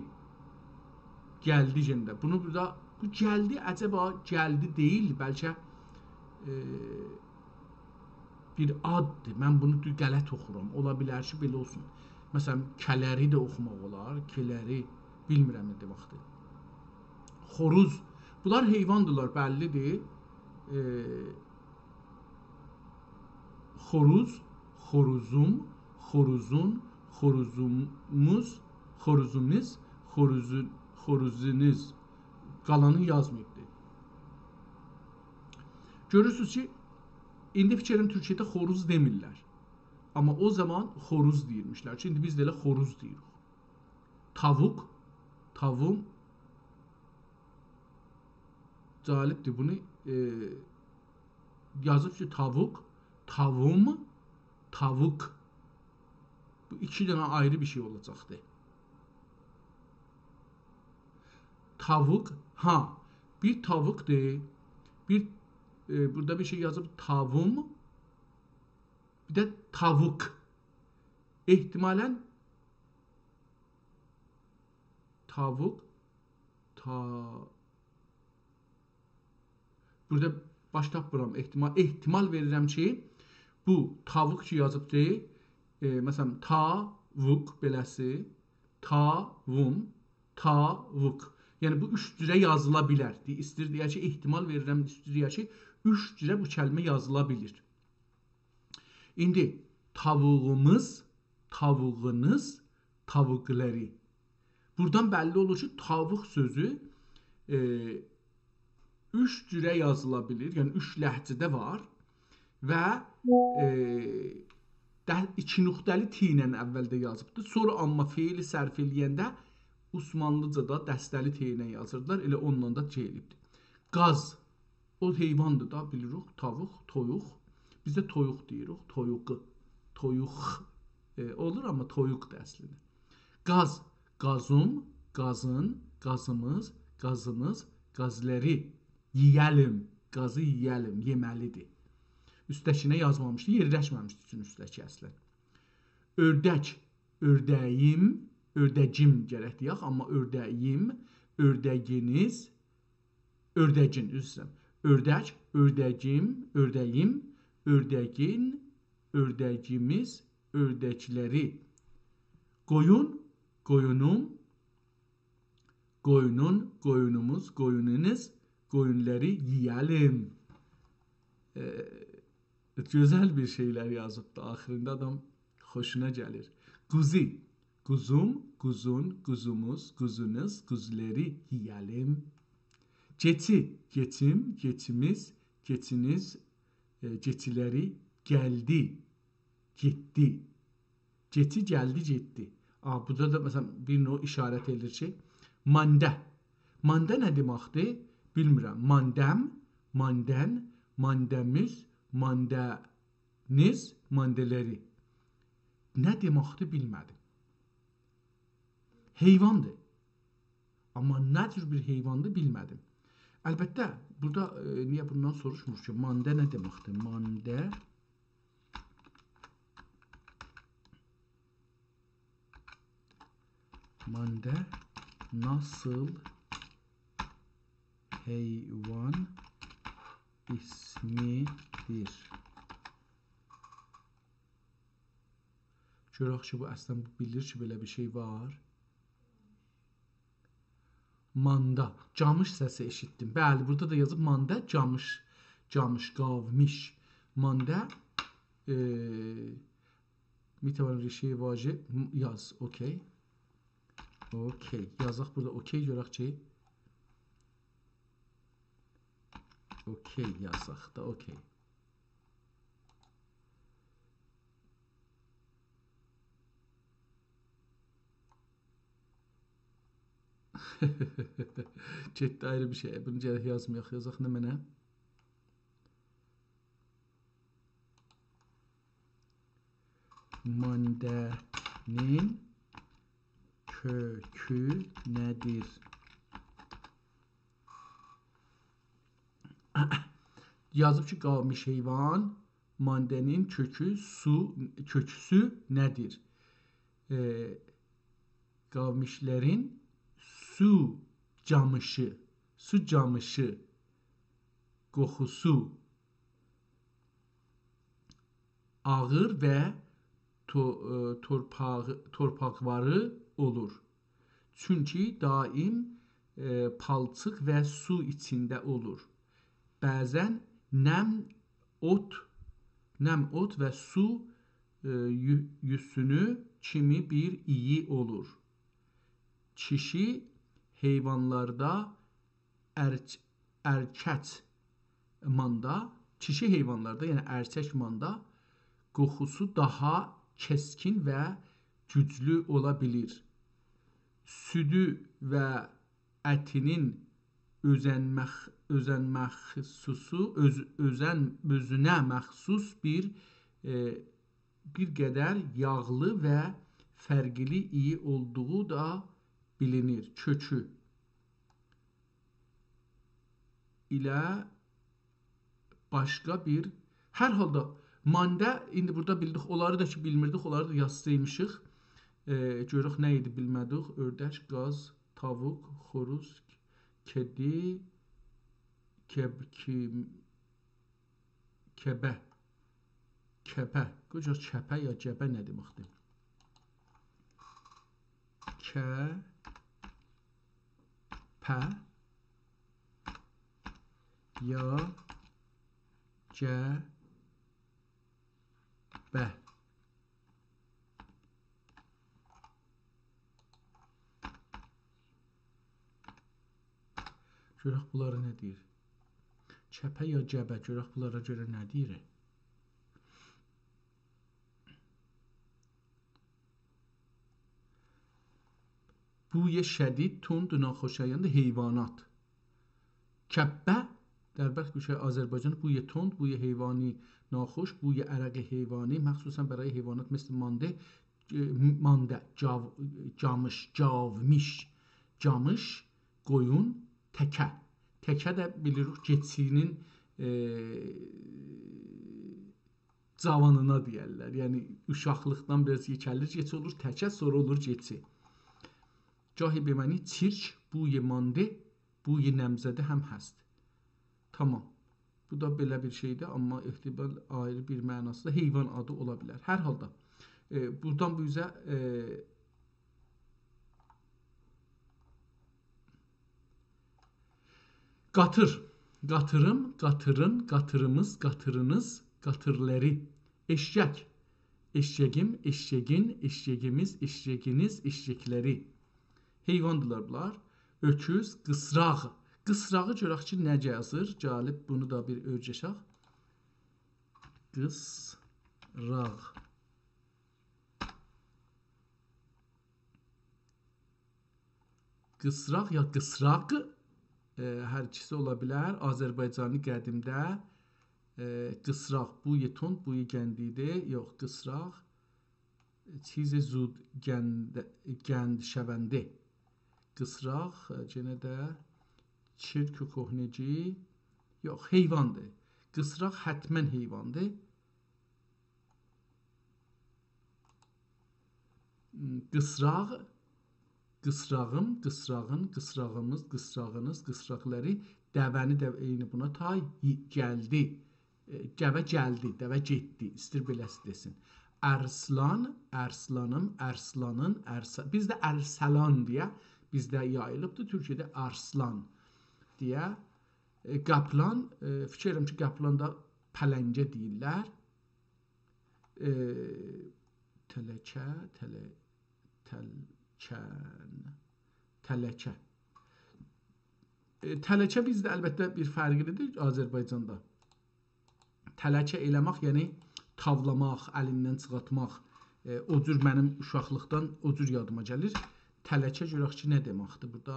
Gəldi yenə. Bunu burada, bu gəldi, əcəba gəldi deyil, bəlkə bir addır. Mən bunu qələt oxuram. Ola bilər ki, belə olsun. Məsələn, kələri də oxumaq olar. Kələri, bilmirəm nə deməkdir. Xoruz. Bunlar heyvandırlar, bəllidir. Xoruz, xoruzum, xoruzun, xoruzumuz, xoruzumuz, xoruzunuz. Qalanı yazmayıbdır. Görürsünüz ki, indi fikirəm Türkiyədə xoruz demirlər. Amma o zaman xoruz deyirmişlər. Çünki biz də elə xoruz deyirik. Tavuk, tavum. Cəlibdir. Bunu yazıb ki, tavuk, tavum, tavuk. Bu iki dənə ayrı bir şey olacaqdır. Tavuk, ha, bir tavukdur. Bir burada bir şey yazıb tavum, bir də tavuk. Ehtimalən tavuk, burada baş tapmıram, ehtimal verirəm ki, bu tavuk ki yazıbdır. Məsələn, tavuk beləsi, tavum, tavuk. Yəni bu 3 cürə yazıla bilər. İstir deyək ki, ehtimal verirəm, istir deyək ki, 3 cürə bu kəlmə yazıla bilir. İndi tavuğumuz, tavuğunuz, tavuqları. Buradan bəlli olur ki, tavuq sözü 3 cürə yazıla bilir. Yəni 3 ləhcədə var və 2 nöqtəli t ilə əvvəldə yazıbdır. Sonra amma feili sərf eləyəndə Osmanlıcada dəstəli t ilə yazırdılar. Elə ondan da çeyilibdir. Qaz, o heyvandır da bilirik. Tavuq, toyuq. Bizdə toyuq deyirik, toyuğu. Toyuq olur, amma toyuqdur əslində. Qaz, qazım, qazın, qazımız, qazınız, qazləri yeyəlim, qazı yeyəlim, yeməlidir. Üstəkinə yazmamışdı, yerləşməmişdi üçün üstəki əslən. Ördək, ördəyim, ördəcim gərək deyək, amma ördəyim, ördəginiz, ördəgin, üzrəm. Ördək, ördəgim, ördəyim, ördəgin, ördəgimiz, ördəkləri. Qoyun, qoyunum, qoyunun, qoyunumuz, qoyununuz, qoyunları yeyəlim. Gözəl bir şeylər yazıbdı. Axırında adam xoşuna gəlir. Quzi, quzum, quzun, quzumuz, quzunuz, quzuları yeyəlim. Keçi, keçim, keçimiz, keçiniz, keçiləri gəldi, getdi. Keçi gəldi, getdi. Burada da məsələn bir növ işarət edir ki, manda. Manda nə deməkdir? Bilmirəm. Mandəm, mandən, mandəmiz, mandəniz, mandələri. Nə deməkdir bilmədim. Heyvandır. Amma nə cür bir heyvandır bilmədim. Əlbəttə, burada niyə bundan soruşmur ki, mandə nə deməkdir? Mandę, mandę nasıl heyvan ismidir? Görək ki, bu əslən bilir ki, belə bir şey var. Manda, camış səsi eşitdim. Bəli, burada da yazıb manda, camış, camış, qavmiş. Manda, mitəvən rişi vacı yaz, okey. Okey, yazaq burada okey görək ki. Okey yazaq da, okey. Getdi ayrı bir şey. Bunu gələk yazmayaq. Yazaq nə mənə? Mandənin kökü nədir? Yazıb ki, qavmış heyvan. Mandənin köküsü nədir? Qavmişlərin su camışı, qoxusu ağır və torpaqları olur. Çünki daim palçıq və su içində olur. Bəzən nəm ot və su yüsünü kimi bir iyi olur. Kişi heyvanlarda erkək manda, kişi heyvanlarda, yəni erkək manda qoxusu daha kəskin və güclü ola bilir. Südü və ətinin özünə məxsus bir qədər yağlı və fərqli iyi olduğu da bilinir. Kökü ilə başqa bir hər halda manda, indi burada bildik, onları da ki bilmirdik, onları da yazsaymışıq. Görək nə idi bilmədik. Ördək, qaz, tavuq, xoruz, kedi, kəbə. Qoca kəpə ya cəbə nə deməkdir? Kəpə ya cəbə. Görək bunlara nə deyir? Kəpə ya cəbə, görək bunlara görə nə deyir? Buye şədid, tund, naxoşayəndə heyvanat. Kəbbə, در برخی گوشه آذربایجان بوی تند، بوی حیوانی ناخوش، بوی عرق حیوانی مخصوصا برای حیوانات مثل manda, camış, cavmiş, camış, qoyun, təkə. Təkə də bilirik keçinin cavanına deyərlər. Yəni uşaqlıqdan biraz yekəlir keçi olur, təkə, sonra olur keçi. Gahi beməni çirk, buy mande, buy nəmzədə həm həst. Tamam. Bu da belə bir şeydir, amma ehtimal ayrı bir mənası da heyvan adı ola bilər. Hər halda buradan bu üzə qatır, qatırım, qatırın, qatırımız, qatırınız, qatırları, eşək, eşəgim, eşəgin, eşəgimiz, eşəginiz, eşəkləri. Heyvandırlar bunlar. Öküz, qısraq. Qısrağı görək ki, necə yazır? Gəlib bunu da bir ölçəşək. Qısraq. Qısraq ya qısraq hər ikisi ola bilər. Azərbaycani qədimdə qısraq buy tund, buy gəndidir. Yox, qısraq çiz zud gənd şəvəndi. Qısraq yenə də çirk köhnəci. Yox, heyvandır. Qısraq hətmən heyvandır. Qısraq, qısrağım, qısrağın, qısrağımız, qısrağınız, qısraqları, dəvəni də eyni buna tay, gəldi. Gəvə gəldi, dəvə getdi. İstir beləsi desin. Ərslan, ərslanım, ərslanın, bizdə ərsəlan deyə bizdə yayılıbdır. Türkiyədə arslan deyə. Qaplan, fikir edirəm ki, qaplan da pələngə deyirlər. Tələkə, tələkə. Tələkə bizdə əlbəttə bir fərqlidir Azərbaycanda. Tələkə eləmək, yəni tavlamaq, əlindən çıxartmaq. O cür mənim uşaqlıqdan o cür yadıma gəlir. Tələkə görək ki, nə deməkdir burada?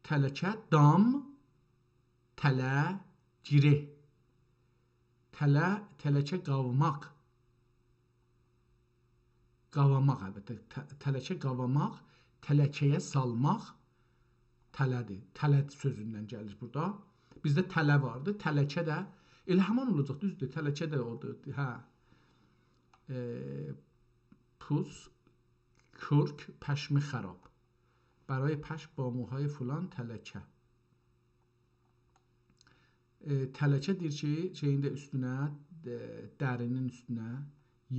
Tələkə, dam, tələ, girə. Tələkə qavmaq. Qavamaq əlbəttə. Tələkə qavamaq, tələkəyə salmaq tələdir. Tələ sözündən gəlir burada. Bizdə tələ vardı. Tələkə də elə həman olacaq, düzdür. Tələkə də odur. Hə. Pus, kürk, pəşmi xərab. برای پشم با موهای فلان تلəkə. Tələkə deyir ki, şeyin də üstünə, dərinin üstünə,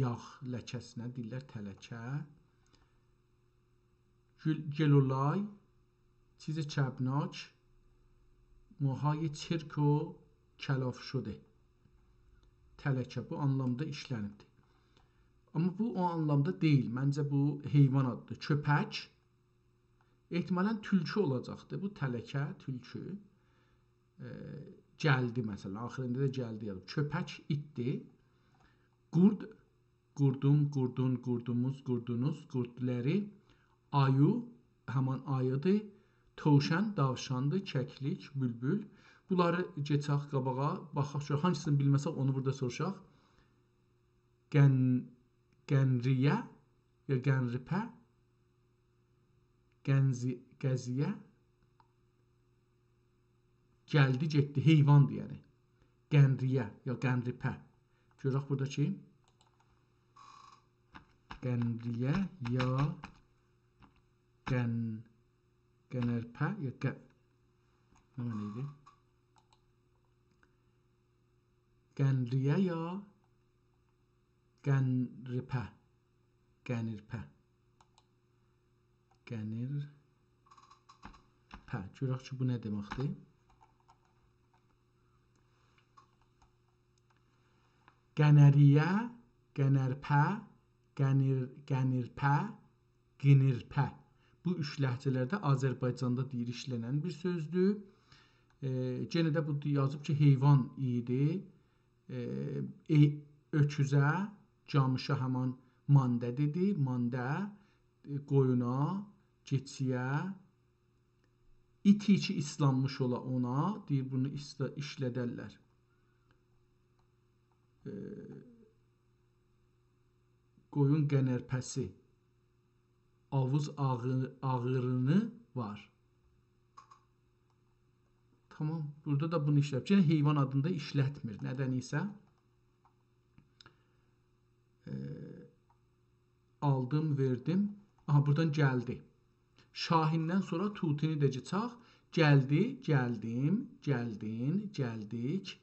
yağ ləkəsinə deyirlər tələkə. Gelolay, چیز چبناک، موهای çirk و کلاف شده. Tələkə bu anlamda işlənibdir. Amma bu o anlamda deyil. Məncə bu heyvan adıdır. Köpək ehtimalən tülkü olacaqdır. Bu tələkə, tülkü gəldi məsələn. Axırında da gəldi yazıb. Köpək itdir. Qurd, qurdum, qurdun, qurdumuz, qurdunuz, qurdləri. Ayu, həman ayıdır. Tovşan, davşandır. Kəklik, bülbül. Bunları geçək qabağa. Baxaq, hangisini bilməsək onu burada soruşaq. Gənriyə ya gənripə. Gəziyə. Gəldi, getdi. Heyvandır yəni. Gənriyə ya gənripə. Görək burada ki. Gənriyə ya gənərpə ya nə mənə Gənriyə ya gənripə. Gənirpə. Gənirpə. Görək ki, bu nə deməkdir? Gənəriyə, gənərpə, gənirpə, ginirpə. Bu üç ləhcələrdə Azərbaycanda deyir işlənən bir sözdür. Yenə də bu yazıb ki, heyvan idi. Öküzə, camışa həman manda dedi. Manda, qoyuna, keçiyə, İti içi islanmış ola ona, deyir bunu işlədərlər. Qoyun qənərpəsi avuz ağırını var. Tamam, burada da bunu işləyib. Yenə heyvan adında işlətmir. Nədən isə aldım, verdim. Aha, buradan gəldi. Şahindən sonra tutini də çıxaq. Gəldi, gəldim, gəldin, gəldik,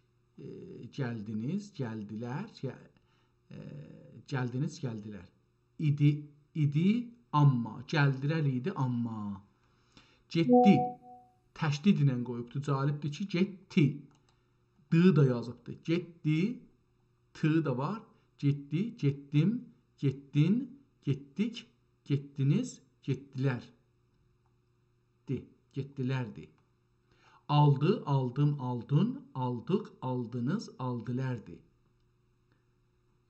gəldiniz, gəldilər, gəldiniz, gəldilər. İdi, idi, amma. Gəldilər idi, amma. Getdi. Təşdid ilə qoyubdu. Calibdir ki, getdi. D da yazıbdı. Getdi. T da var. Getdi, getdim, getdin, getdik, getdiniz, getdilər. Getdilərdi. Aldı, aldım, aldın, aldıq, aldınız, aldılərdi.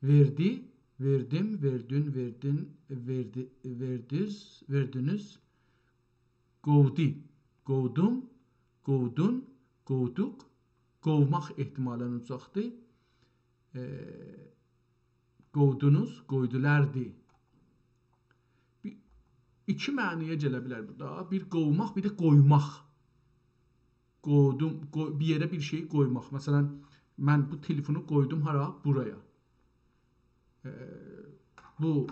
Verdi, verdim, verdin, verdin, verdiniz, qovdi, qovdum, qovdun, qovduq, qovmaq ehtimalən uzaqdır. Qovdunuz, qoydulərdi. İki məniyə gələ bilər burada. Bir qovmaq, bir də qoymaq. Qoydum, bir yerə bir şeyi qoymaq. Məsələn, mən bu telefonu qoydum hara? Buraya. Bu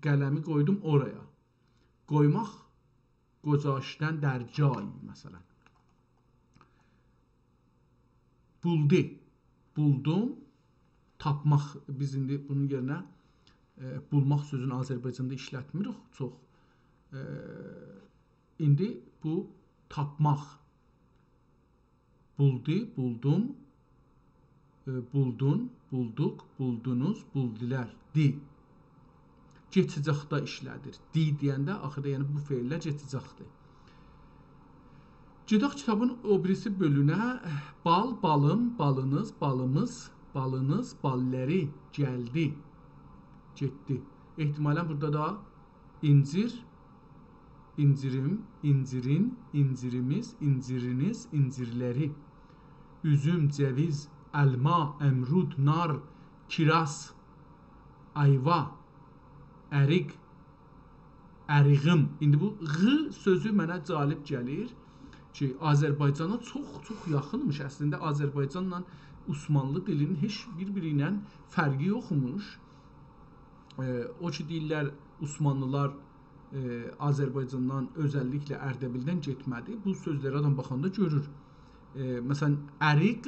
qələmi qoydum oraya. Qoymaq, qocaşdən dərcay, məsələn. Buldu, buldum, tapmaq. Biz indi bunun yerinə bulmaq sözünü Azərbaycanda işlətmirik çox. İndi bu tapmaq. Buldu, buldum, buldun, bulduq, buldunuz, buldular. Di. Geçicaqda işlədir. Di deyəndə axırda yəni bu feillər geçicaqdır. Gedək kitabın o birisi bölünə. Bal, balım, balınız, balımız, balınız, balləri gəldi. Getdi. Ehtimalən burada da incir, incirim, incirin, incirimiz, inciriniz, incirləri. Üzüm, ceviz, əlma, əmrud, nar, kiraz, ayva, əriq, əriğim. İndi bu ğı sözü mənə calib gəlir ki, Azərbaycana çox yaxınmış. Əslində Azərbaycanla Osmanlı dilinin heç bir-biri ilə fərqi yoxmuş. O ki deyirlər Osmanlılar Azərbaycandan özəlliklə Ərdəbildən getmədi. Bu sözlərə adam baxanda görür. Məsələn, əriq,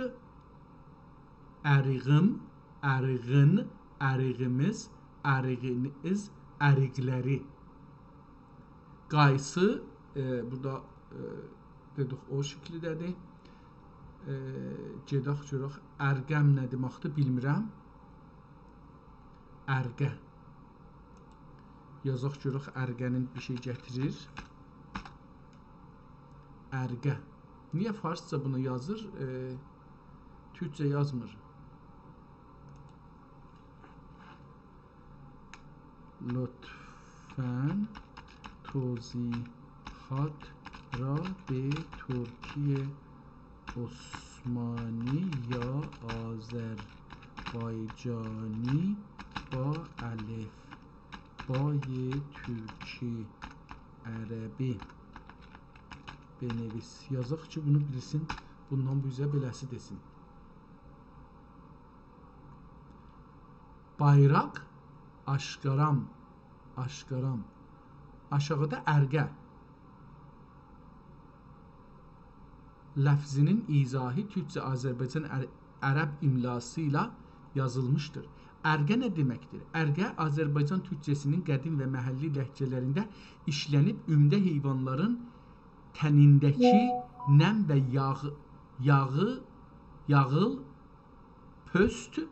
əriğim, əriğin, əriğimiz, əriğiniz, əriqləri. Qaysı, burada dedik o şəklidədir. Gedək görək, ərqəm nə deməkdir bilmirəm. Ərqə. Yazaq görək, ərqənin bir şey gətirir. Ərqə. Niyə farsça bunu yazır? Türkçə yazmır. Lütfen توضیحات را به ترکی عثمانی یا آذربایجانی با الفبای ترکی ərəbi benevis. Yazaq ki, bunu bilsin, bundan bu üzə beləsi desin. Bayraq, aşqaram, aşqaram. Aşağıda ərqə. Ləfzinin izahı Türkçə Azərbaycan ərəb imlası ilə yazılmışdır. Ərqə nə deməkdir? Ərqə Azərbaycan türkcəsinin qədim və məhəlli ləhcələrində işlənib ümdə heyvanların tənindəki nəm və yağıl, pöstə,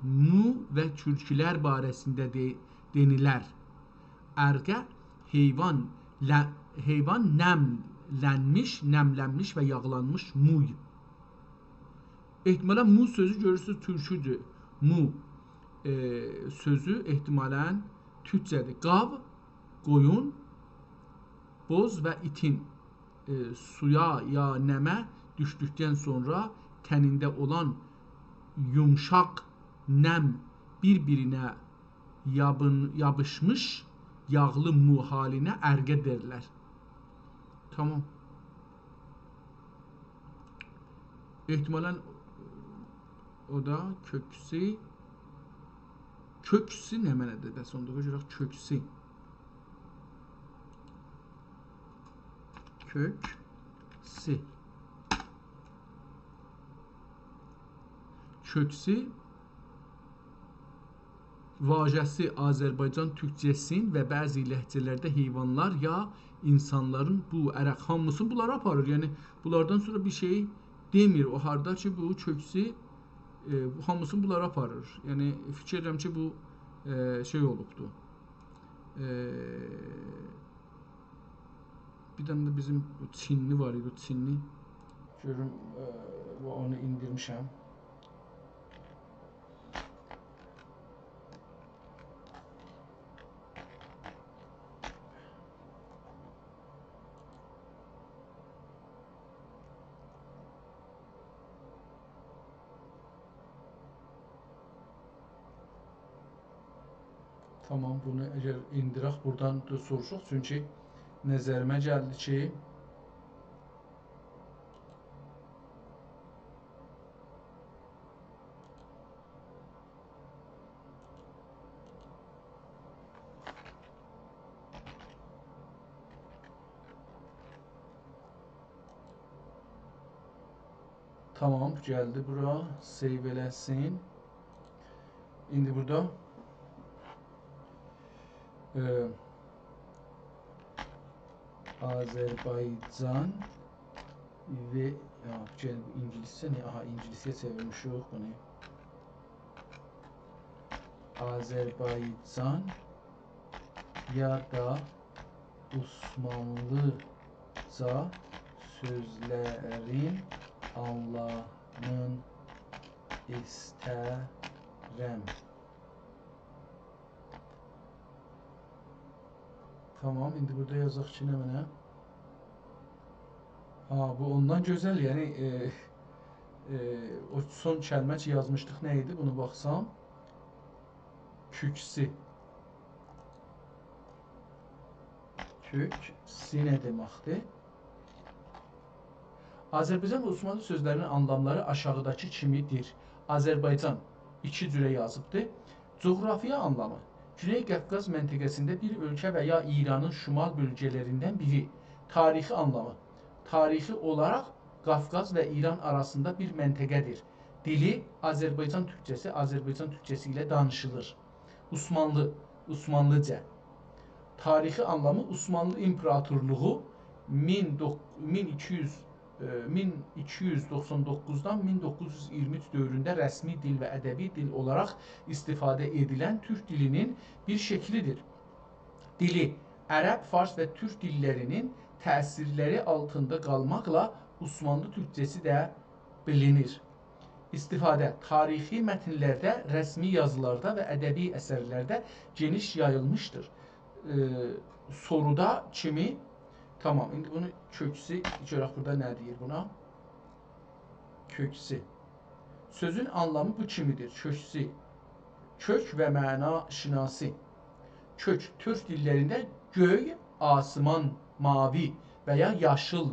mu və kürkülər barəsində denilər. Ərqə heyvan nəmlənmiş və yağlanmış muy. Ehtimalən mu sözü görürsünüz türküdür. Mu sözü ehtimalən türkcədir. Qav, qoyun, Boz və itin suya ya nəmə düşdükdən sonra tənində olan yumşaq nəm bir-birinə yapışmış yağlı mu halinə ərqə derlər. Tamam. Ehtimalen o da köksü nə mənədir? Bəs onda görək köksü. Köksü. Köksü vacəsi Azərbaycan türkcəsinin və bəzi ləhcələrdə heyvanlar ya insanların bu ərəq hamısını bunlara aparır. Yəni bunlardan sonra bir şey demir. O harda ki bu köksü hamısını bunlara aparır. Yəni fikir edirəm ki bu şey olubdu. Bir dənə də bizim Çinli var idi, Çinli. Görüm onu indirmişəm. Tamam, bunu əgər indirək buradan da soruşuq, çünki nəzərimə gəldi ki tamam, gəldi bura, save eləsin. İndi burada Azərbaycan və İngiliscə nə? Aha, İngiliscə çevirmişik bunu. Azərbaycan ya da Osmanlıca sözlərin anlamını istərəm. Tamam, indi burada yazaq ki, nə mənə? Bu ondan gözəl, yəni o son kəlmə ki yazmışdıq nə idi? Bunu baxsam. Köksü. Köksü nə deməkdir? Azərbaycan və Osmanlı sözlərinin anlamları aşağıdakı kimidir. Azərbaycan iki cürə yazıbdır. Coğrafiya anlamı. Güney Qafqaz məntəqəsində bir ölkə və ya İranın şimal bölgələrindən biri. Tarixi anlamı. Tarixi olaraq Qafqaz və İran arasında bir məntəqədir. Dili Azərbaycan türkcəsi ilə danışılır. Osmanlıca. Tarixi anlamı Osmanlı İmparatorluğu 1299-dan 1923 dövründə rəsmi dil və ədəbi dil olaraq istifadə edilən türk dilinin bir şəklidir. Dili ərəb, fars və türk dillərinin təsirləri altında qalmaqla Osmanlı türkcəsi də bilinir. İstifadə tarixi mətnlərdə, rəsmi yazılarda və ədəbi əsərlərdə geniş yayılmışdır. Soruda kimi tamam, indi bunu köksü, görək burada nə deyir buna? Köksü. Sözün anlamı bu kimidir? Köksü. Kök və məna şinasi. Kök, türk dillərində göy, asman, mavi və ya yaşıl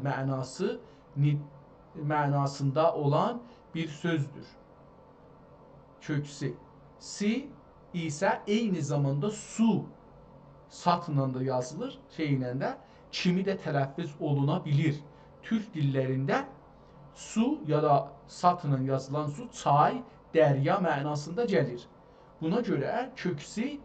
mənasında olan bir sözdür. Köksü. Si isə eyni zamanda su satla da yazılır, şeylə də. Kimi də tələffüz oluna bilir. Türk dillərində su ya da satla yazılan su, çay, dərya mənasında gəlir. Buna görə köksü,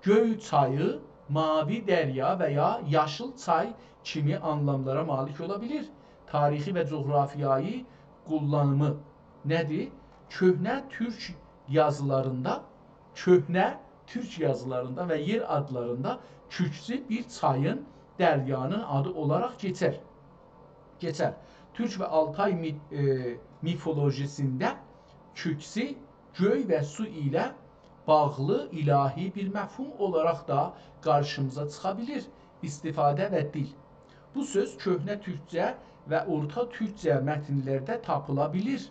göy çayı, mavi dərya və ya yaşıl çay kimi anlamlara malik ola bilir. Tarixi və coğrafiyayı kullanımı nədir? Köhnə türk yazılarında və yer adlarında köksü bir çayın, dəryanın adı olaraq keçər. Türk və Altay mifolojisində köksü göy və su ilə bağlı ilahi bir məfhum olaraq da qarşımıza çıxa bilir. istifadə və dil. Bu söz köhnə türkcə və orta türkcə mətnlərdə tapıla bilir.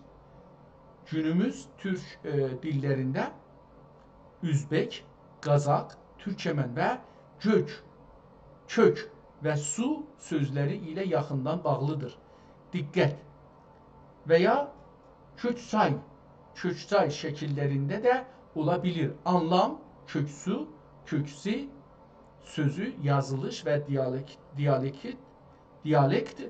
Günümüz türk dillərində Üzbek, Qazaq, Türkmən və kök və su sözləri ilə yaxından bağlıdır. Diqqət! Və ya kökçay şəkillərində də ola bilir. Anlam, köksü, köksi sözü yazılış və dialekt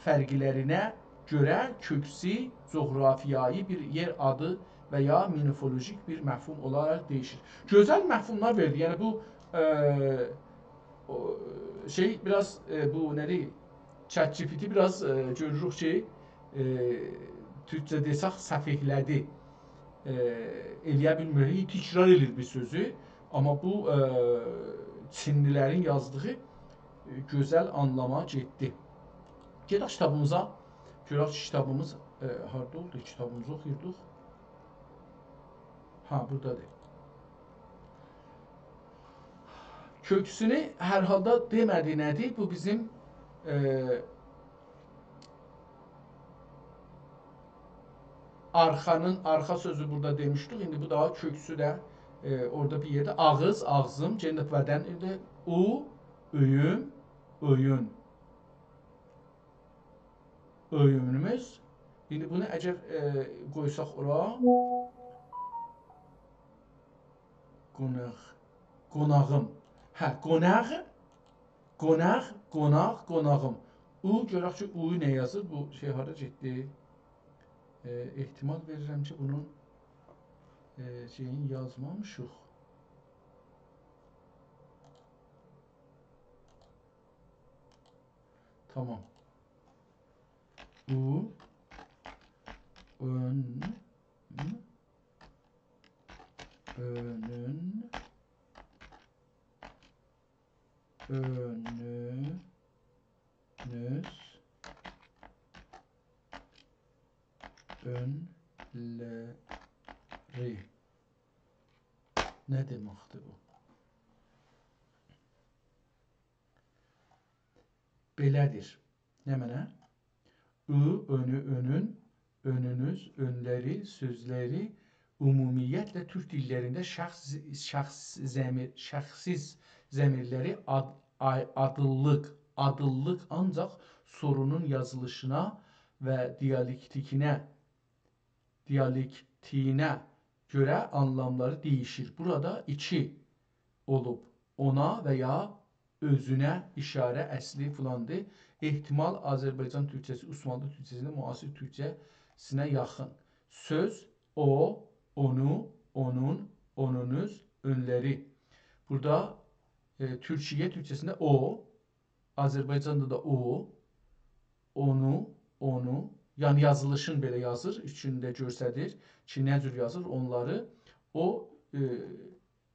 fərqlərinə görə köksi coğrafiyayı bir yer adı və ya morfolojik bir məfhum olaraq dəyişir. Gözəl məfhumlar verdi. Yəni bu biraz bu nədir? ChatGPT biraz görürük ki, Türkçə desək səfihlədi. Eləyə bilmirik, təkrar edir bir sözü. Amma bu Çinlilərin yazdığı gözəl anlama getdi. Gedək kitabımıza. Görək ki, kitabımız harda oldu? Kitabımızı oxuyurduq. Ha, buradadır. Köksünü hər halda demədi nədir? Bu bizim arxa sözü burada demişdik. İndi bu daha köksü də orada bir yerdə. Ağız, ağzım, cennet bədən. İndi öyüm, öyün. Öyümümüz. İndi bunu əgər qoysaq ora, qonağım. Hə, qonağım. Görək ki, u'yu nə yazır? Bu şey hara getdi? Ehtimal verirəm ki, bunun şeyini yazmamışıq. Tamam. Önün önünüz önləri. Nə deməkdir bu? Belədir. Nə mənə? Önü, önün, önünüz, önləri, sözləri ümumiyyətlə türk dillərində şəxsiz zəmirləri adıllıq ancaq sorunun yazılışına və dialektinə görə anlamları dəyişir. Burada iki olub. Ona və ya özünə işarə əsli filandır. Ehtimal Azərbaycan türkçəsi, Osmanlı türkçəsində müasir türkçəsinə yaxın. Söz, o, onu, onun, onunuz, önləri. Burada Türkiyə türkçəsində o, Azərbaycanda da o, onu, yəni yazılışın belə yazır, üçündə göstərir ki, nə cür yazır onları. O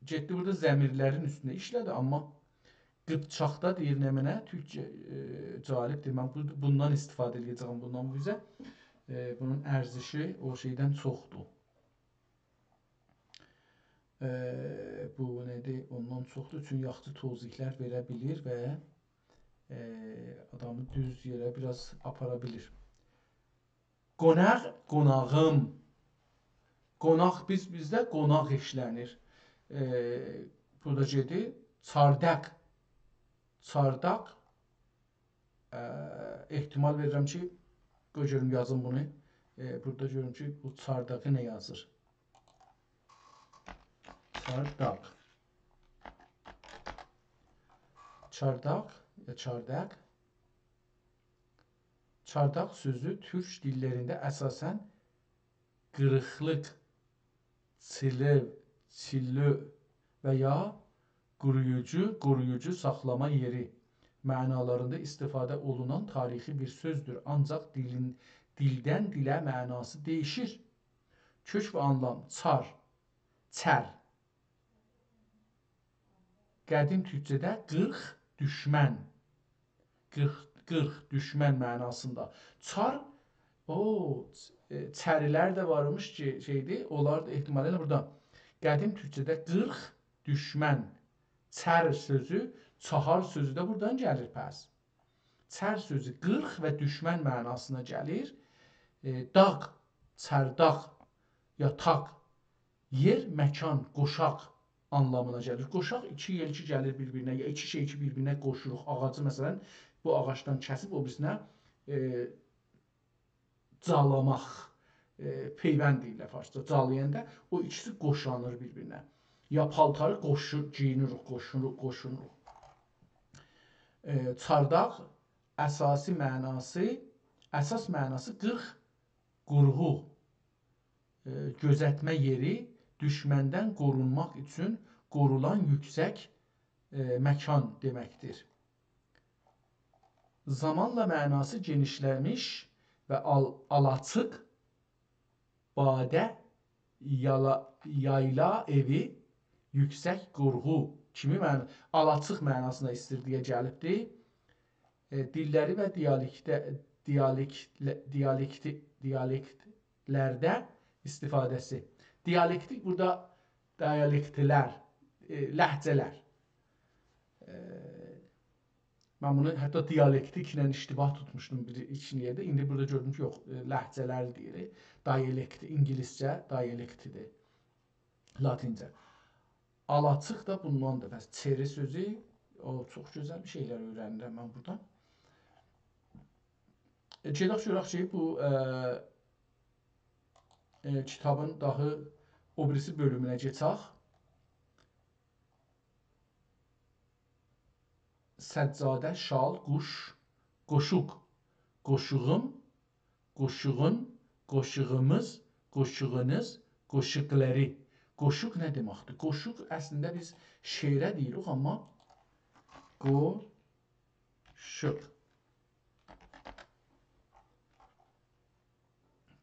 getdi burada zəmirlərin üstündə işlədi, amma Qıpçaqda deyir nə mənə, türkçə calibdir. Mən bundan istifadə edəcəyəm bundan bu üzə. Bunun ərzişi o şeydən çoxdur. Bu nədir? Ondan çoxdur. Çünki yaxşı toziklər verə bilir və adamı düz yerə biraz apara bilir. Qonaq, qonağım. Qonaq bizdə qonaq işlənir. Burada gedir. Çardaq. Çardaq. Ehtimal verirəm ki, görürüm yazın bunu. Burada görürüm ki, bu çardağı nə yazır? Çardaq. Çardaq ya çardaq. Çardaq sözü türk dillərində əsasən qırıqlıq, çillə və ya qoruyucu saxlama yeri mənalarında istifadə olunan tarixi bir sözdür. Ancaq dildən dilə mənası dəyişir. Kök və anlam çar, çər. Qədim türkçədə qırx, düşmən. Qırx, düşmən mənasında. Çar, çərilər də varmış ki, şeydir, onlar da ehtimalə burada. Qədim türkçədə qırx, düşmən. Çər sözü Çahar sözü də buradan gəlir pəs. Çər sözü 40 və düşmən mənasına gəlir. Dağ, çərdağ, yataq, yer, məkan, qoşaq anlamına gəlir. Qoşaq iki yer ki gəlir bir-birinə, ya iki şey ki bir-birinə qoşuruq. Ağacı məsələn bu ağacdan kəsib o birisinə calamaq, peyvənd deyirlər farsça. Calayanda o ikisi qoşanır bir-birinə. Ya paltarı geyinirik, qoşunuruq. Çardaq əsas mənası 40 qurğu, gözətmə yeri, düşməndən qorunmaq üçün qorulan yüksək məkan deməkdir. Zamanla mənası genişləmiş və alaçıq, badə, yayla evi, yüksək qurğu kimi alaçıq mənasına istirdiyə gəlibdir. Dilləri və dialektlərdə istifadəsi. Dialektik burada dialektlər, ləhcələr. Mən bunu hətta dialektiklə iştibah tutmuşdum bir iki yerdə. İndi burada gördüm ki, yox, ləhcələr deyirik. Dialekti, İngiliscə dialektidir, Latincə. Alaçıq da bundandır. Bəs çeri sözü, o çox gözəl bir şeylər öyrənirəm mən buradan. Gedək görək ki, bu kitabın daha o birisi bölümünə keçək. Səccadə, şal, quş, qoşuq, qoşuğum, qoşuğun, qoşuğumuz, qoşuğunuz, qoşuqları. Qoşuq nə deməkdir? Qoşuq əslində biz şeirə deyirik, amma qoşuq.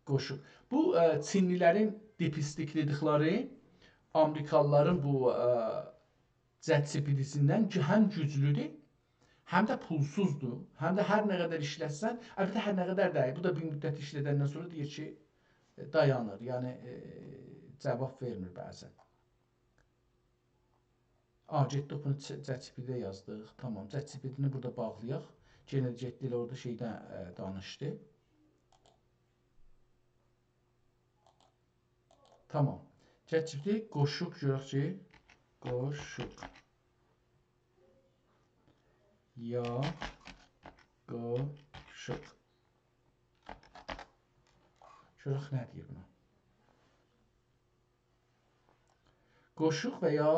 Qoşuq. Bu Çinlilərin depistikledikləri Amerikalıların bu cətsipidisindən ki, həm güclüdür, həm də pulsuzdur, həm də hər nə qədər işlətsən, əlbəttə hər nə qədər deyil. Bu da bir müddət işlədəndən sonra deyir ki, dayanır, yəni cavab vermir bəzən. Getdik bunu cətsipidə yazdıq, tamam, cətsipidini burada bağlayaq. Genel getdi orada şeydən danışdı. Tamam, cətsipidi qoşuq görək ki, qoşuq. Ya qoşuq. Görək nə deyir buna? Qoşuq və ya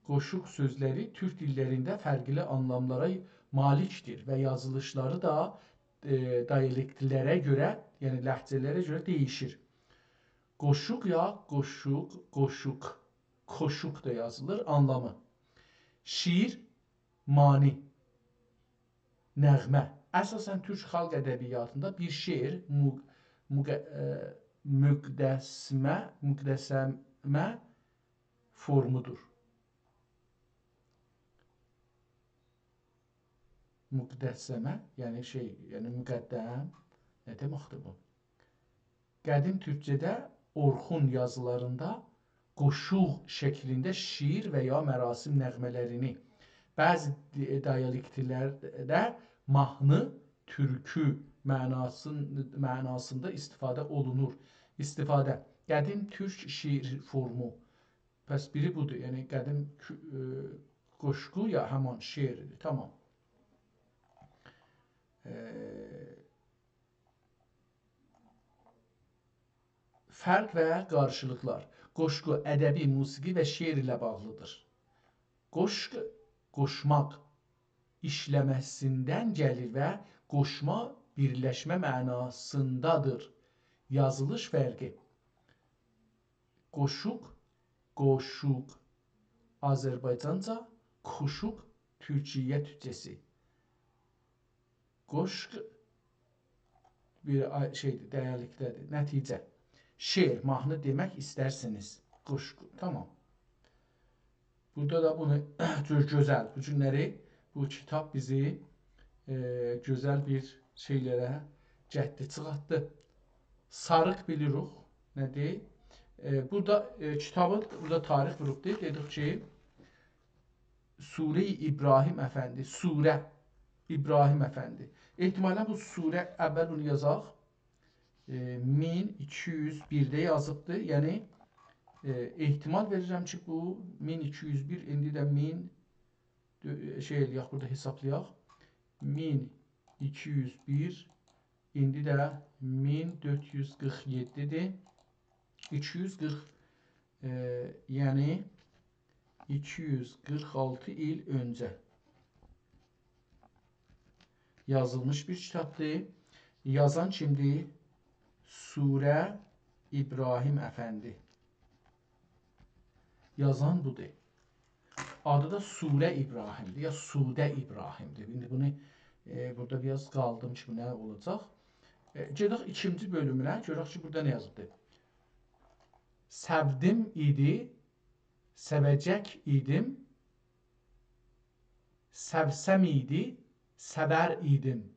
qoşuq sözləri türk dillərində fərqli anlamlara malikdir və yazılışları da dialektlərə görə, yəni ləhcələrə görə dəyişir. Qoşuq ya qoşuq, qoşuq, koşuq da yazılır, anlamı. Şiir, mani, nəğmə. Əsasən türk xalq ədəbiyyatında bir şeir müqdəsəmə formudur. Müqdəsəmə, yəni yəni müqəddəm, nə deməkdir bu? Qədim türkcədə Orxun yazılarında qoşuq şəklində şiir və ya mərasim nəğmələrini, bəzi dialektlərdə mahnı, türkü mənasında istifadə olunur. İstifadə. Qədim türk şiir formu. Bəs biri budur, yəni qədim qoşqu ya həman şeirdir. Tamam. Fərq və qarşılıqlar. Qoşqu ədəbi, musiqi və şeir ilə bağlıdır. Qoşq, qoşmaq işləməsindən gəlir və qoşma, birləşmə mənasındadır. Yazılış fərqi. Qoşuq, qoşuq, Azərbaycanca, qoşuq, Türkiyə türkcəsi. Qoşq bir şeydir, dialektədir. Nəticə. Şeir, mahnı demək istərsiniz. Qoşqu, tamam. Burada da bunu gözəl, bu günləri bu kitab bizi gözəl bir şeylərə cəhdi çıxartdı. Sarıq bilirik, nədir? Burada kitabın, burada tarix vurubdur. Dedik ki, Sure-i İbrahim Əfəndi. Surə İbrahim Əfəndi. Ehtimalən bu surə əvvəl bunu yazaq. 1201-də yazıbdır. Yəni ehtimal verirəm ki, bu 1201, indi də 1000 şey eləyək, burada hesablayaq. 1201, indi də 1447-dir. 240, yəni 246 il öncə yazılmış bir kitabdır. Yazan kimdir? Surə İbrahim Əfəndi. Yazan budur. Adı da Surə İbrahimdir, ya Sudə İbrahimdir. İndi bunu burada biraz qaldım ki, bu nə olacaq? Gedək ikinci bölümünə, görək ki, burada nə yazıbdır? Sevdim idi, sevəcək idim, sevsəm idi, sevər idim.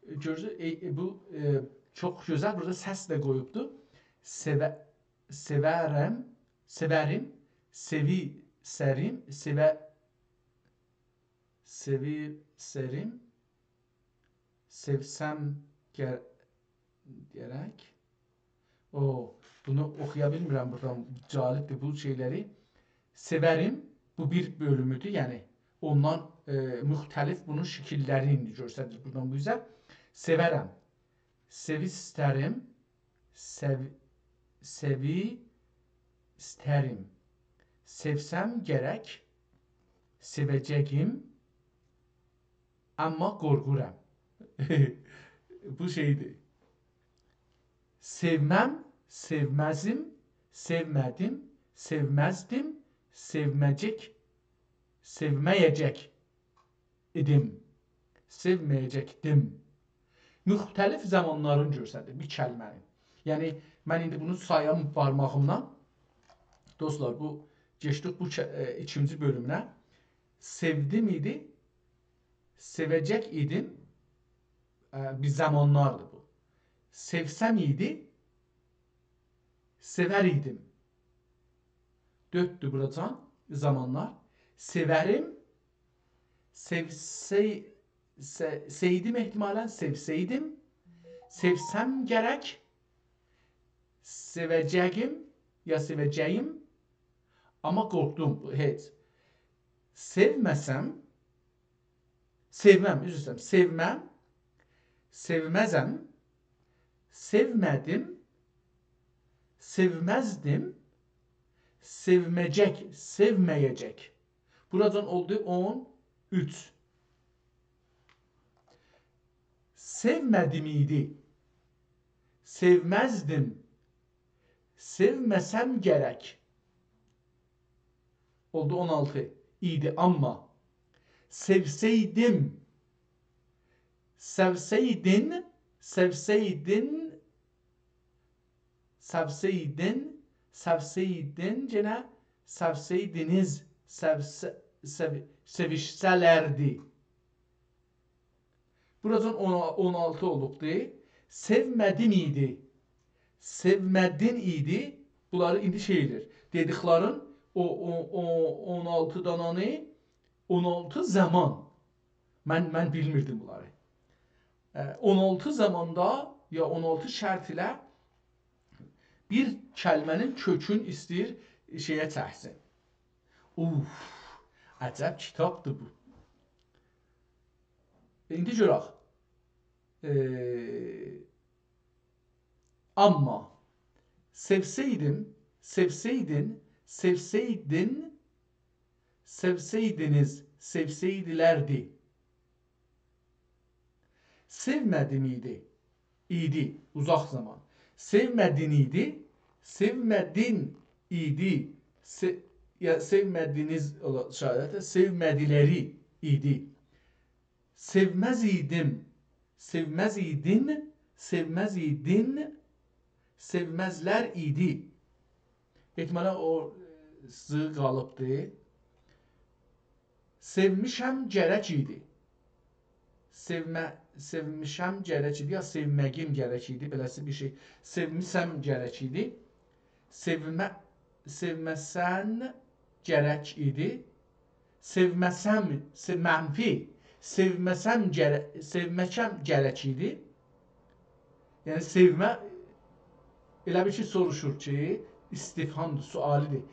Görürsünüz, bu çox gözəl, burada səs də qoyubdur. Sevərəm, sevərim, sevi-sərim, sevi-sərim, sevsəm gərək. Bunu oxuya bilmirəm buradan, calibdir bu şeyləri. Sevərim, bu bir bölümüdür, yəni ondan müxtəlif bunun şəkilləri indi göstərir buradan bu üzə. Sevərəm, sevi istərim, sevi istərim, sevsəm gərək, sevəcəyim, amma qorxuram. Bu şeydir. Sevməm, sevməzim, sevmədim, sevməzdim, sevməyəcək idim, sevməyəcəkdim. Müxtəlif zamanların göstərir bir kəlmənin. Yəni, mən indi bunu sayan barmağımla, dostlar, bu geçdik bu ikinci bölümünə. Sevdim idi, sevəcək idim, bir zamanlardır bu. Sevsəm idi, sevər idim. 4'dür buracan zamanlar. Severim, sevseydim ehtimalen sevseydim, sevsəm gərək, sevəcəyim ya sevəcəyim, amma qorxdum, heç. Sevməsəm, sevməm, üzr istəyirəm, sevməm, sevməzəm, sevmədim, sevməzdim, sevməcək, sevməyəcək. Buradan oldu 13. Sevmədim idi, sevməzdim, sevməsəm gərək. Oldu 16. İdi amma. Sevseydim, sevseydin, sevseydin, sevseydin, sevseydin, gene sevseydiniz, sevişsələrdi. Buradan 16 olubdu. Sevmədin idi, sevmədin idi. Bunları indi şeydir. Dediklerin o 16 dananı 16 zaman. Mən bilmirdim bunları. 16 zamanda ya 16 şərt ilə bir kəlmənin kökün istəyir şeyə çəksin. Əcəb kitabdır bu. İndi görək. Amma sevseydim, sevseydin, sevseydin, sevseydiniz, sevseydilərdi. Sevmədim idi, idi, uzaq zaman. Sevmədin idi, sevmədin idi, ya sevmədiniz şayət, sevmədiləri idi. Sevməz idim, sevməz idin, sevməz idin, sevməzlər idi. Ehtimalən o zı qalıbdır. Sevmişəm gərək idi. Sevmişəm gərək idi, ya sevməyim gərək idi, beləsi bir şey. Sevmisəm gərək idi. Sevməsən gərək idi. Sevməsəm mənfi, sevməkəm gərək idi. Yəni sevmə elə bir şey soruşur ki, istifhamdır, sualidir.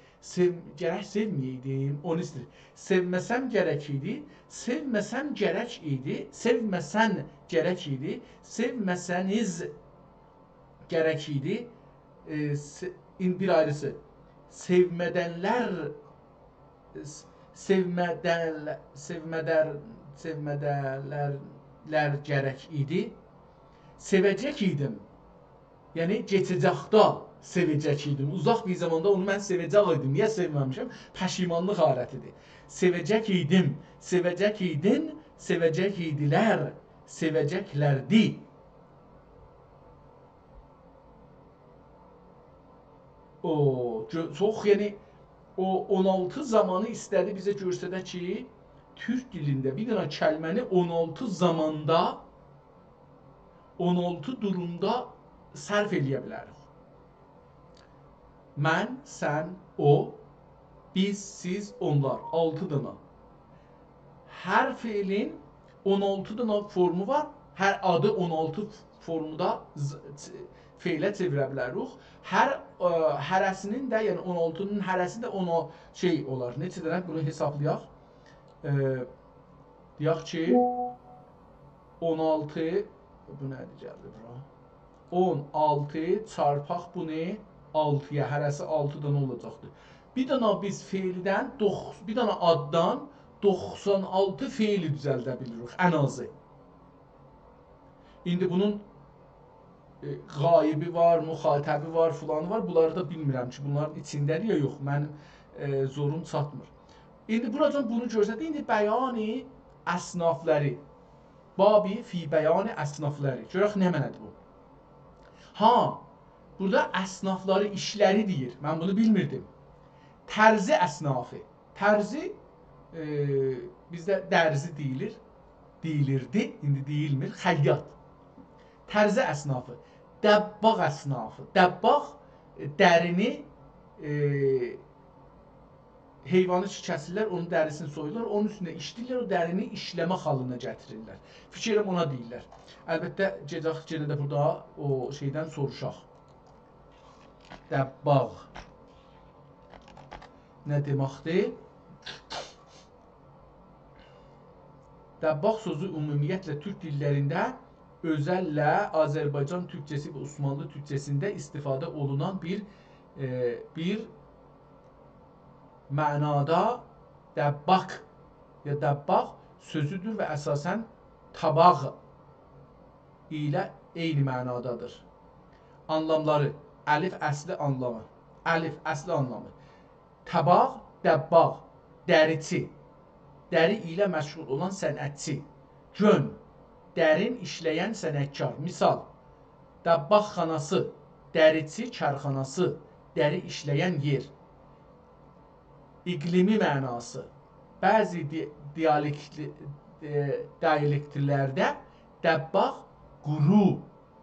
Gərək sevməyəydim, onu istəyir. Sevməsəm gərək idi, sevməsəm gərək idi, sevməsən gərək idi, sevməsəniz gərək idi. Bir ayrısı, sevmədənlər gərək idi, sevəcək idim. Yəni, geçəcəkdə sevəcək idim. Uzaq bir zamanda onu mən sevəcək idim. Niyə sevməmişəm? Pəşimanlıq halətidir. Sevəcək idim, sevəcək idin, sevəcək idilər, sevəcəklərdi. Çox, yəni, o 16 zamanı istədi bizə göstərdə ki, türk dilində bir dənə kəlməni 16 zamanda, 16 durumda sərf eləyə bilərik. Mən, sən, o, biz, siz, onlar. 6 dənə. Hər feilin 16 dənə formu var. Hər adı 16 formda feilə çevirə bilərik. Hər hərəsinin də, yəni 16-nın hərəsi də ona şey olar. Necə deyək, bunu hesablayaq. Deyək ki, 16, bu nədir gəldi bura? 16 çarpaq bu ne? 6-ya, hərəsi 6 dənə olacaqdır. Bir dənə biz feildən, bir dənə addan 96 feili düzəldə bilirik, ən azı. İndi bunun qaibi var, müxatəbi var, filanı var. Bunları da bilmirəm ki, bunların içindədir ya yox, mənim zorum çatmır. İndi buradan bunu görsədik, indi bəyani əsnafləri. Babi fi bəyani əsnafləri. Görək nə mənədir bu? Ha, burada əsnafları, işləri deyir. Mən bunu bilmirdim. Tərzi əsnafı. Tərzi bizdə dərzi deyilir. Deyilirdi, indi deyilmir. Xəyyat. Tərzi əsnafı. Dəbbaq əsnafı. Dəbbaq dərini heyvanı kəsirlər, onun dərisini soyurlar, onun üstündə işləyirlər, o dərini işləmə halına gətirirlər. Fikirəm ona deyirlər. Əlbəttə, yenə də burada o şeydən soruşaq. Dəbbaq nə deməkdir? Dəbbaq sözü ümumiyyətlə türk dillərində özəllə Azərbaycan türkçəsi və Osmanlı türkçəsində istifadə olunan bir mənada dəbbaq ya dəbbaq sözüdür və əsasən tabaq ilə eyni mənadadır. Anlamları, əlif əsli anlamı, əlif əsli anlamı, tabaq, dəbbaq, dəriçi, dəri ilə məşğul olan sənətçi, gön, dərin işləyən sənətkar. Misal, dəbbaq xanası, dəriçi karxanası, dəri işləyən yer. İqlimi mənası. Bəzi dialektlərdə dəbbaq quru,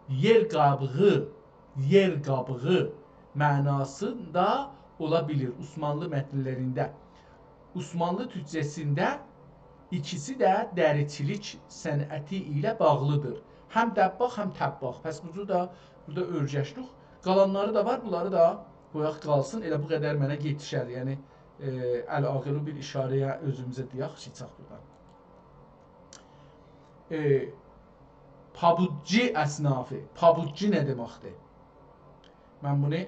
yer qabığı mənasında ola bilir Osmanlı mətnlərində. Osmanlı türkçəsində ikisi də dəriçilik sənəti ilə bağlıdır. Həm dəbbaq, həm təbbaq. Pəs bunu da burada örgəşdik. Qalanları da var, bunları da qoyaq qalsın. Elə bu qədər mənə yetişər. Yəni, əl-ağırı bir işarəyə özümüzə deyək, çıxaq buradan. Pabucci əsnafı. Pabucci nə deməkdir? Mən bunu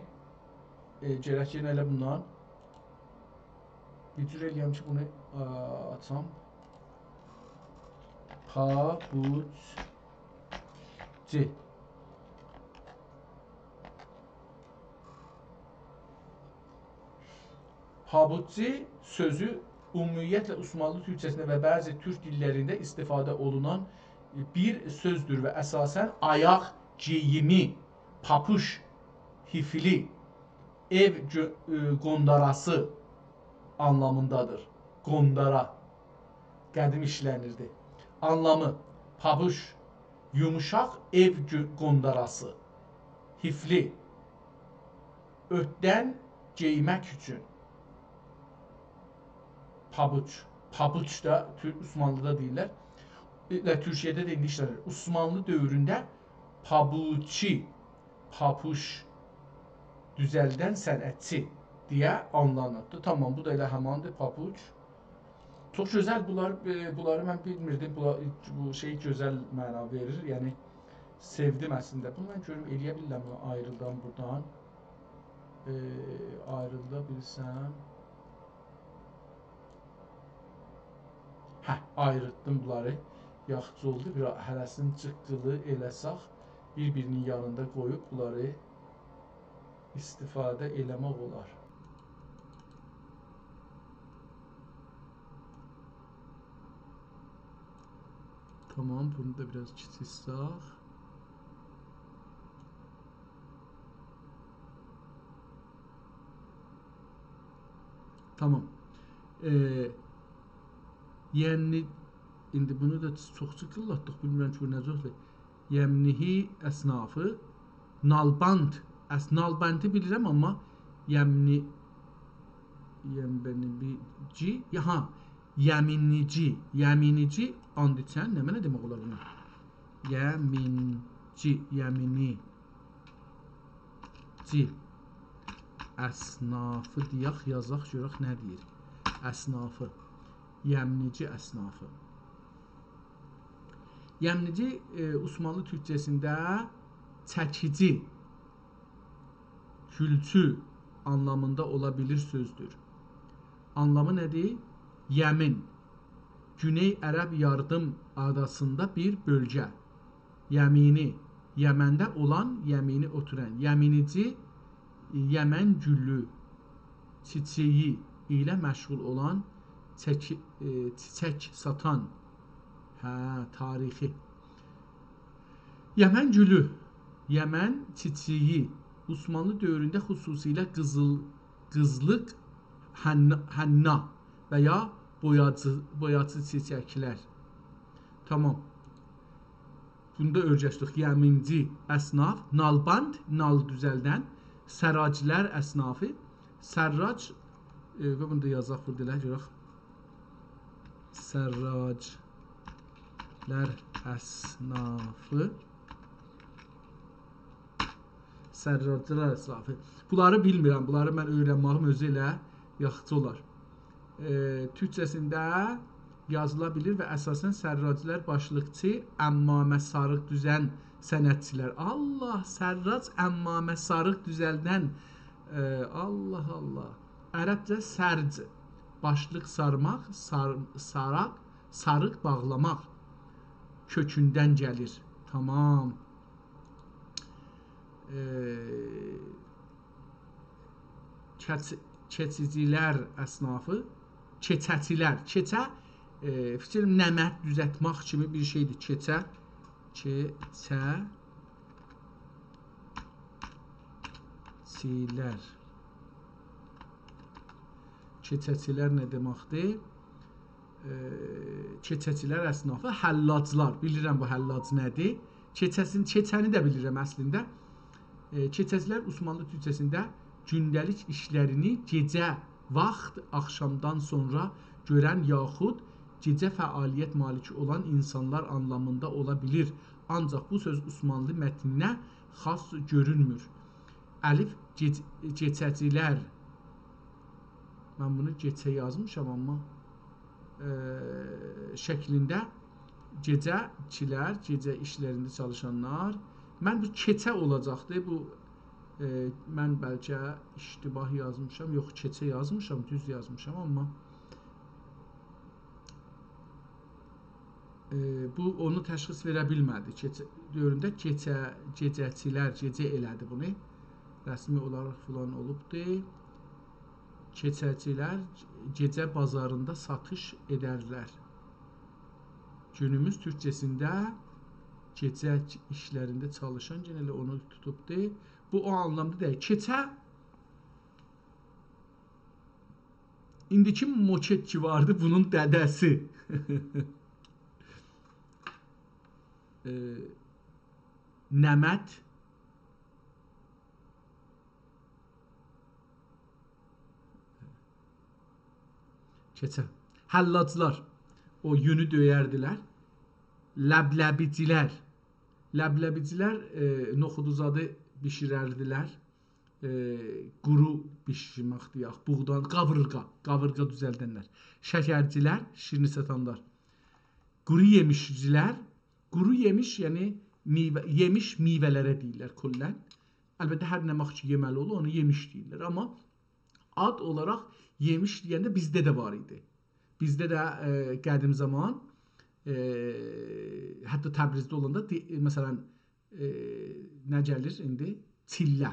gərək yenə elə bundan bir cür eləyəm ki, bunu açam. Pabucci. Pabucci sözü ümumiyyətlə Osmanlı türkçəsində və bəzi türk dillərində istifadə olunan bir sözdür və əsasən ayaq geyimi, papuş, hifli, ev qondarası anlamındadır. Qondara, qədim işlənirdi. Anlamı, papuş, yumuşaq ev qondarası, hifli, ötdən geymək üçün. Pabuç. Pabuç da Osmanlı'da deyirlər. Türkiyədə də indi işlənir. Osmanlı dövründə pabuçi, papuş düzəldən sənətçi deyə anlanırdı. Tamam, bu da elə həmandır, papuç. Çox gözəl, bunları mən bilmirdim. Bu şey gözəl məna verir. Yəni sevdim əslində. Bunu mən görüm eləyə bilirəm, ayrıldım buradan. Ayrılda bilsəm. Hə, ayrıldım bunları. Yaxşı oldu. Bir hərəsini cıqqılı eləsək, bir-birinin yanında qoyub bunları istifadə eləmək olar. Tamam, bunu da biraz kiçilsək. Tamam. Yəni indi bunu da çox cıqqıllatdıq, bilmirəm ki, necədir. Yəmnihi əsnafı, nalband, nalbandi bilirəm, amma yəmnici, yəminici and içən, nə mənə demək olar buna? Yəminici əsnafı deyək, yazaq, görək nə deyir? Əsnafı, yəmnici əsnafı. Yəmnici Osmanlı türkcəsində çəkici, gülçü anlamında ola bilir sözdür. Anlamı nədir? Yəmin, Güney Ərəb Yardım adasında bir bölgə. Yəmini, Yəməndə olan, yəmini oturan. Yəminici, Yəmən gülü, çiçeyi ilə məşğul olan, çiçək satan, tarixi. Yəmən gülü, Yəmən çiçeyi, Osmanlı dövründə xüsusilə qızlıq, hənna və ya boyacı çiçəklər. Tamam. Bunu da öyrəşdik. Yəminci əsnaf, nalband, nal düzəldən, sərracilər əsnafı, sərrac və bunu da yazaq burada görək. Sərraclər əsnafı, sərraclar əsnafı. Bunları bilmirəm. Bunları mən öyrənməyim özü ilə yaxşı olar. Türkcəsində yazıla bilir və əsasən sərraclar başlıqçı, əmmamə sarıq düzən sənətçilər. Allah, sərrac əmmamə sarıq düzəldən. Allah Allah. Ərəbcə sərc, başlıq sarmaq, saraq, sarıq bağlamaq kökündən gəlir. Tamam. Keçicilər əsnafı, keçəcilər. Keçə, fikrim nəmət düzətmək kimi bir şeydir. Keçə, keçəcilər. Keçəcilər nə deməkdir? Keçəcilər əsnafı, həllaclar. Bilirəm bu həllac nədir? Keçəni də bilirəm əslində. Keçəcilər Osmanlı türkcəsində gündəlik işlərini gecə vaxt, axşamdan sonra görən yaxud gecə fəaliyyət maliki olan insanlar anlamında ola bilir. Ancaq bu söz Osmanlı mətninə xas görünmür. Əlif, keçəcilər. Mən bunu geçə yazmışam, amma şəklində gecəçilər, gecə işlərində çalışanlar. Mən bu keçə olacaqdır. Bu mən bəlkə iştibah yazmışam, yox keçə yazmışam, düz yazmışam, amma bu onu təşxis verə bilmədi. Dövründə gecəçilər, gecə elədi bunu. Rəsmi olaraq filan olubdur. Keçəcilər gecə bazarında satış edərlər. Günümüz türkcəsində gecə işlərində çalışan yenə elə onu tutubdur. Bu o anlamda deyil. Keçə indiki moçetçi vardı, bunun dədəsi. Nəmət keçə. Həllaclar o yünü döyərdilər. Ləbləbicilər. Ləbləbicilər noxudu zadı bişirərdilər. Quru bişirmək deyək, buğdan, qavırğa düzəldənlər. Şəkərcilər, şirini satanlar. Quru yemişcilər, quru yemiş, yəni yemiş meyvələrə deyirlər küllən. Əlbəttə hər nə vaxt ki yeməli olur, onu yemiş deyirlər. Amma ad olaraq yemiş deyəndə bizdə də var idi. Bizdə də qədim zaman hətta Təbrizdə olanda məsələn nə gəlir indi? Çillə.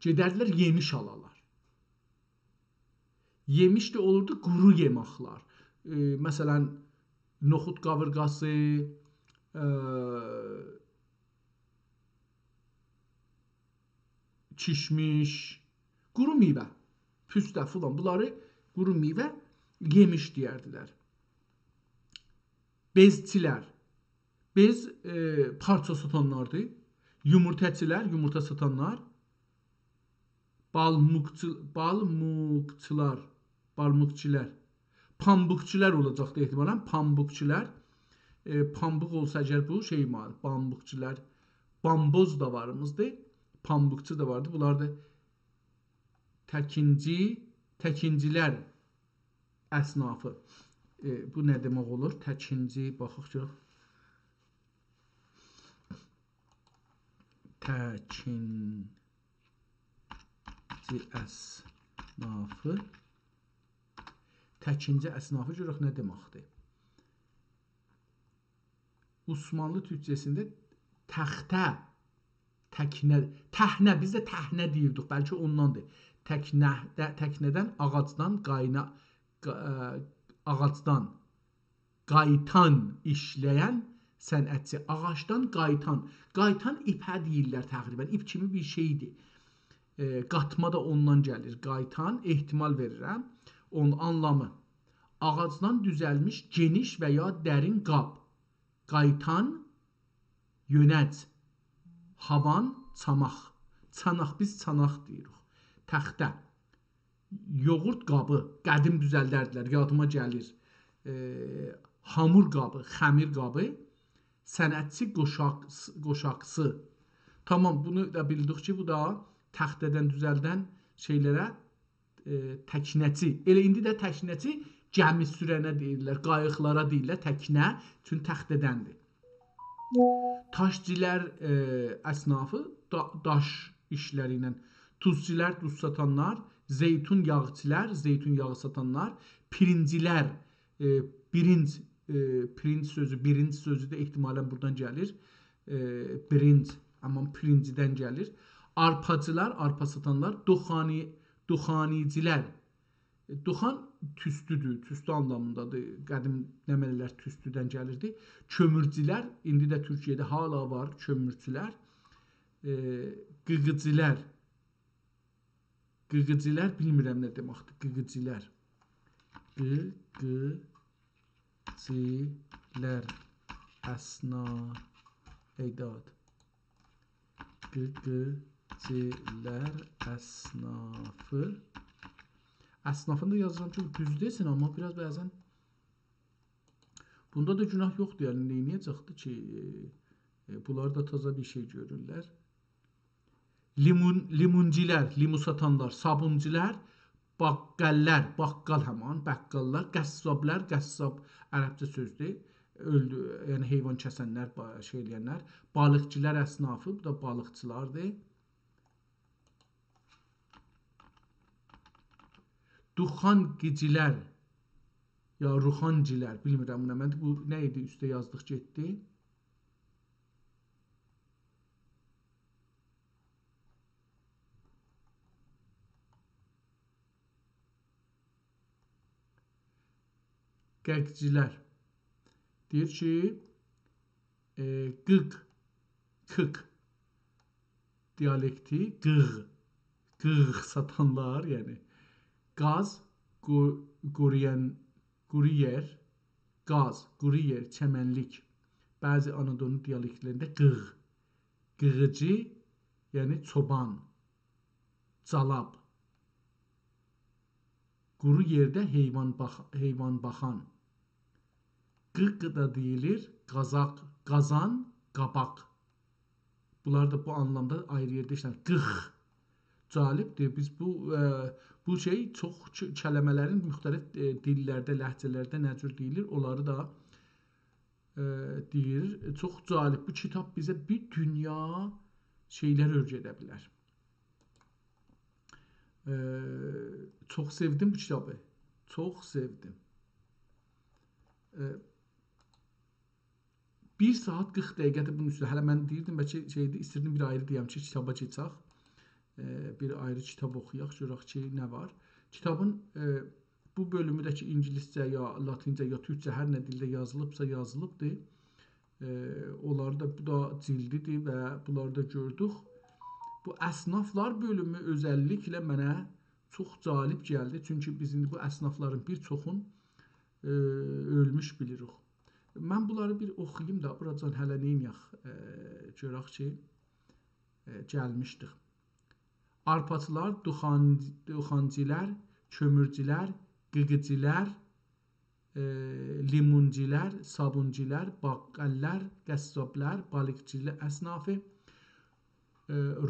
Gedərdilər yemiş alalar. Yemiş də olurdu quru yeməklər. Məsələn noxud qavırğası, kişmiş, quru meyvə, püstə filan, bunları quru meyvə yemiş deyərdilər. Bezçilər, bez parça satanlardır. Yumurtacılar, yumurta satanlar. Balmuqçular, pambıqçılar olacaqdı ehtimalən, pambıqçılar. Pambıq olsa əgər bu şey var, pambıqçılar. Bamboz da varımızdı, pambıqçı da vardı. Bunlar da təkincilər əsnafı. Bu nə demək olur? Təkinci, baxıq ki. Təkinci əsnafı. Təkinci əsnafı görək nə deməkdir? Osmanlı türkcəsində təxtə, təhnə, biz də təhnə deyirdik, bəlkə ondandır. Təknədən, ağacdan qaytan işləyən sənətçi. Ağacdan qaytan. Qaytan ipə deyirlər təqribən. İp kimi bir şeydir. Qatma da ondan gəlir. Qaytan, ehtimal verirəm. Onun anlamı. Ağacdan düzəlmiş geniş və ya dərin qab. Qaytan, yönəc. Havan, çamaq. Çanaq, biz çanaq deyirik. Təxtə. Yoğurt qabı, qədim düzəldərdilər, yadıma gəlir. Hamur qabı, xəmir qabı, sənətçi qoşaqsı. Tamam, bunu da bildik ki, bu da təxtədən düzəldən şeylərə təknəçi. Elə indi də təknəçi gəmi sürənə deyirlər, qayıqlara deyirlər, təknə, çünki təxtədəndir. Taşcilər əsnafı, daş işləri ilə, tuzcilər, duz satanlar, zeytun yağçılar, zeytun yağı satanlar, pirincilər, pirinc sözü də ehtimalən buradan gəlir. Birinc, amma pirincidən gəlir. Arpacılar, arpa satanlar, duxanicilər. Duxan tüstüdür, tüstü anlamındadır. Qədim nəmələr tüstüdən gəlirdi. Kömürcülər, indi də Türkiyədə hala var kömürçülər. Qıqıcılar. Qıqıcılar, bilmirəm nə deməkdir. Qıqıcılar. Qıqıcılar. Əsnaf. Qıqıcılar əsnafı. Əsnafında yazıram ki, düz desin, amma biraz bəzən bunda da günah yoxdur, yəni neyniyəcəkdir ki, bunlar da taza bir şey görürlər. Limuncilər, limu satanlar, sabuncular, baqqallar, baqqal həman, bəqqallar, qəssablar, qəssab ərəbcə sözdür, öldü, yəni heyvan kəsənlər, şey eləyənlər, balıqçılar əsnafı, bu da balıqçılardır. Duxancilər, ya ruxancilər, bilmirəm nə məndir, bu nə idi, üstə yazdıq getdi. Qəqcilər, deyir ki, qıq dialekti, qıq satanlar, yəni, qaz, quriyer, qaz, quriyer, çəmənlik, bəzi Anadolu dialektlərində qıq, qığıcı, yəni çoban, calab, Quru yerdə heyvan baxan. Qıq da deyilir, qazan, qabaq. Bunlar da bu anlamda ayrı yerdə işlənir. Qıq. Cəlibdir. Biz bu şey çox kəlmələrin müxtəlif dillərdə, ləhcələrdə nə cür deyilir, onları da deyir. Çox cəlib. Bu kitab bizə bir dünya şeylər öyrədə bilər. Çox sevdim bu kitabı. Çox sevdim. 1 saat 40 dəqiqədir bunun üstündə. Hələ mən deyirdim, bəlkə şeydi, istirdim bir ayrı deyəm ki, kitaba keçək. Bir ayrı kitab oxuyaq, görək ki, nə var. Kitabın bu bölümüdəki ingiliscə ya latincə ya türkcə hər nə dildə yazılıbsa yazılıbdır. Onları da bu da cildidir və bunları da gördük. Bu əsnaflar bölümü özəlliklə mənə çox cəlib gəldi. Çünki biz indi bu əsnafların bir çoxun ölmüş bilirik. Mən bunları bir oxuyayım da, buradan hələ neyniyək, görək ki, gəlmişdik. Arpaçılar, duxancilər, kömürcülər, qıqıcılar, limuncilər, sabuncilər, baqqallar, qəssablar, balıqçılar əsnafı,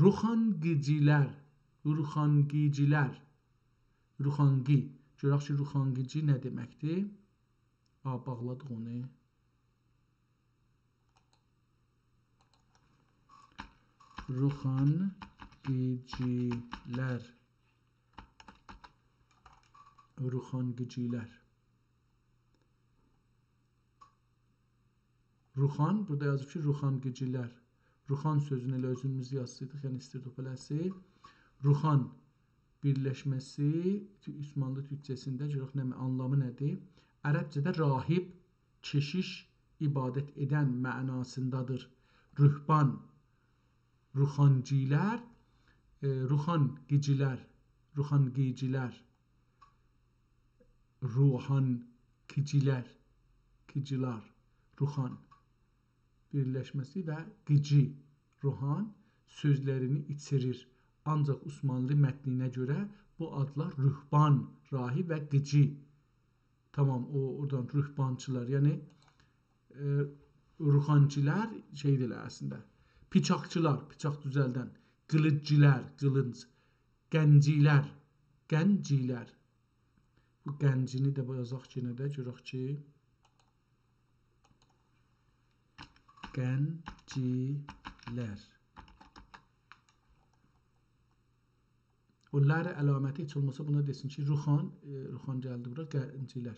ruxangicilər, ruxangi. Görək ki, ruxangici nə deməkdir? Bağladıq onu. Ruxangicilər. Ruxangicilər. Ruxan, burada yazıb ki, ruxangicilər. Ruxan sözünü elə özümüz yazsıydıq, yəni istirdik beləsi. Ruxan birləşməsi Osmanlı türkcəsində görək nə anlamı nədir? Ərəbcədə rahib, keşiş, ibadət edən mənasındadır. Rühban, ruxancilər, ruxangicilər, ruxangicilər, ruxancilər, kicilar, ruxan birləşməsi və qici, ruhan sözlərini içirir. Ancaq Osmanlı mətninə görə bu adlar rühban, rahib və qici. Tamam, oradan rühbançılar, yəni ruxancilər şeydir əslində. Piçaqçılar, piçaq düzəldən. Qılıncilər, qılınc. Gəncilər, gəncilər. Bu gəncini də yazaq yenə də, görək ki, gəncilər. O lər əlaməti heç olmasa buna desin ki, ruxan gəldi bura, gəncilər.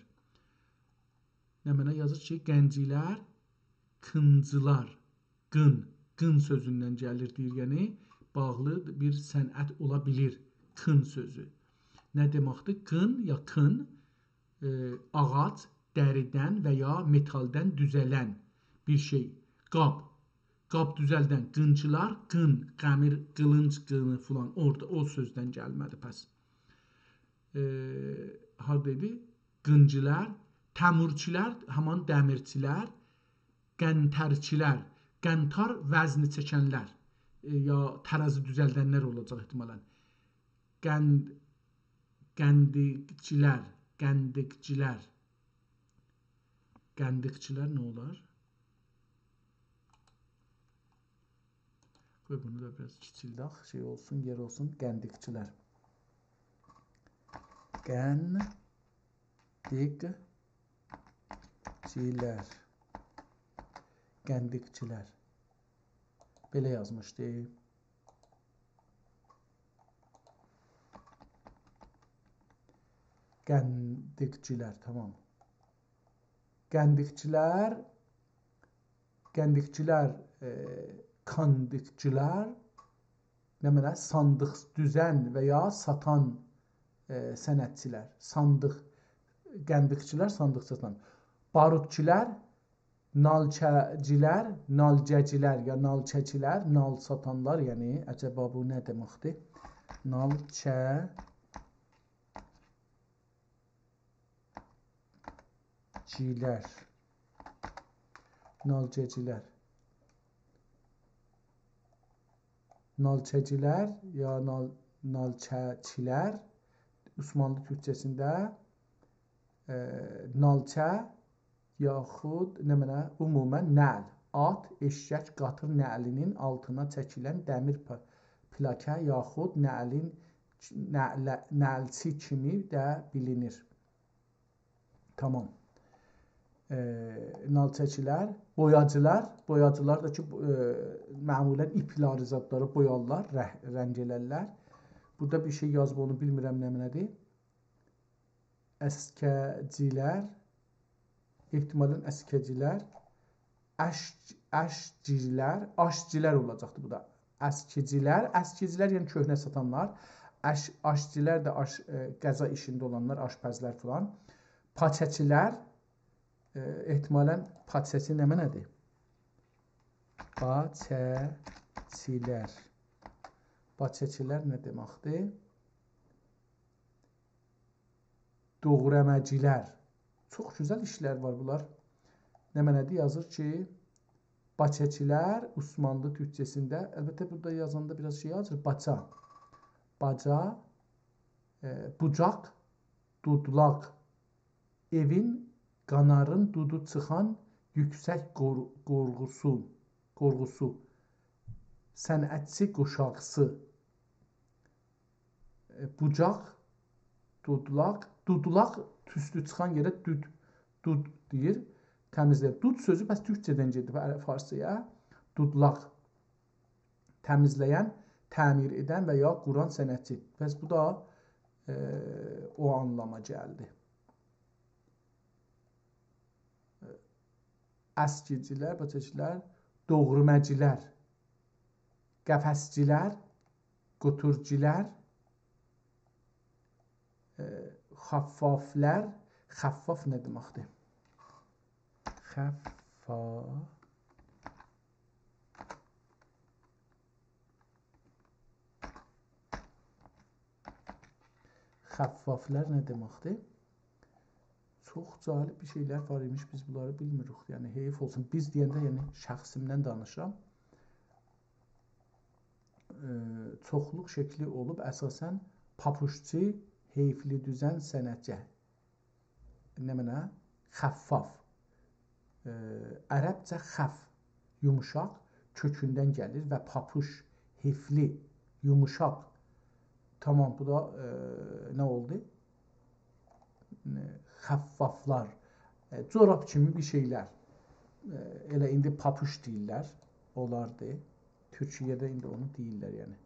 Nə mənə yazır ki, gəncilər, qıncılar, qın sözündən gəlir deyir, yəni bağlı bir sənət ola bilir, qın sözü. Nə deməkdir? Qın ya qın, ağac, dəridən və ya metaldən düzələn bir şey. Qab düzəldən, qıncılar, qın, qəmir, qılınc, qını filan, orada o sözdən gəlmədi pəs. Haradaydı? Qıncılar, təmurçilər, haman dəmirçilər, qəntərçilər, qəntar vəzni çəkənlər, ya tərəzi düzəldənlər olacaq ehtimalən. Gəndiqçilər nə olar? Qoy bunu da biraz kiçildək, şey olsun, yer olsun, gəndiqçilər. Gəndiqçilər. Belə yazmışdı. Gəndiqçilər, tamam. Gəndiqçilər, kandiqçilər, nə mənə? Sandıq düzən və ya satan sənətçilər. Sandıq, gəndiqçilər, sandıqçılar. Barutçilər, nalçəcilər, nalcəcilər ya nalçəcilər, nal satanlar, yəni əcəba bu nə deməkdir? Nalcəcilər. Nalçəcilər ya nalçəçilər Osmanlı türkcəsində nalçə yaxud nə mənə ümumən nəl, at, eşşək, qatır nəlinin altına çəkilən dəmir plakə yaxud nəlçi kimi də bilinir. Tamam. Nalçəkilər, boyacılar da ki, məmulən iplərizatları boyarlar, rəng elərlər. Burada bir şey yazıb, onu bilmirəm nə mənədir. Əskəcilər, ehtimalən əskəcilər, aşcilər olacaqdır bu da. Əskicilər yəni köhnə satanlar, aşcilər də qəza işində olanlar, aşpəzlər filan. Paçəçilər, ehtimalən paçəçi nə mənədir? Paçəçilər. Paçəçilər nə deməkdir? Doğrəməcilər. Çox gözəl işlər var bunlar. Nə mənədir? Yazır ki, Paçəçilər Osmanlı türkcəsində, əlbəttə burada yazanda biraz şey yazır, baca, bucaq, dudlaq, evin, qanarın dudu çıxan yüksək qorğusu, sənətçi qoşaqsı, bucaq, dudlaq tüstü çıxan yerə dud deyir, təmizləyir. Dud sözü bəs türkcədən gedib farsçaya, dudlaq, təmizləyən, təmir edən və ya quran sənətçi. Bəs bu da o anlama gəldi. Əskicilər, paçəçilər, doğruməcilər, qəfəscilər, qoturcilər, xaffaflər, xaffaf nə deməkdir? Xaffaflər nə deməkdir? Çox cəlib bir şeylər var imiş, biz bunları bilmirik. Yəni, heyif olsun. Biz deyəndə, yəni, şəxsimdən danışıram. Çoxluq şəkli olub, əsasən papuşçi, heyfli düzən sənətçi. Nə mənə? Xəffaf. Ərəbcə xəf, yumuşaq, kökündən gəlir və papuş, heyfli, yumuşaq. Tamam, bu da nə oldu? Xəffaflar, corab kimi bir şeylər. Elə indi papuş deyirlər, olardı. Türkiyədə indi onu deyirlər, yəni.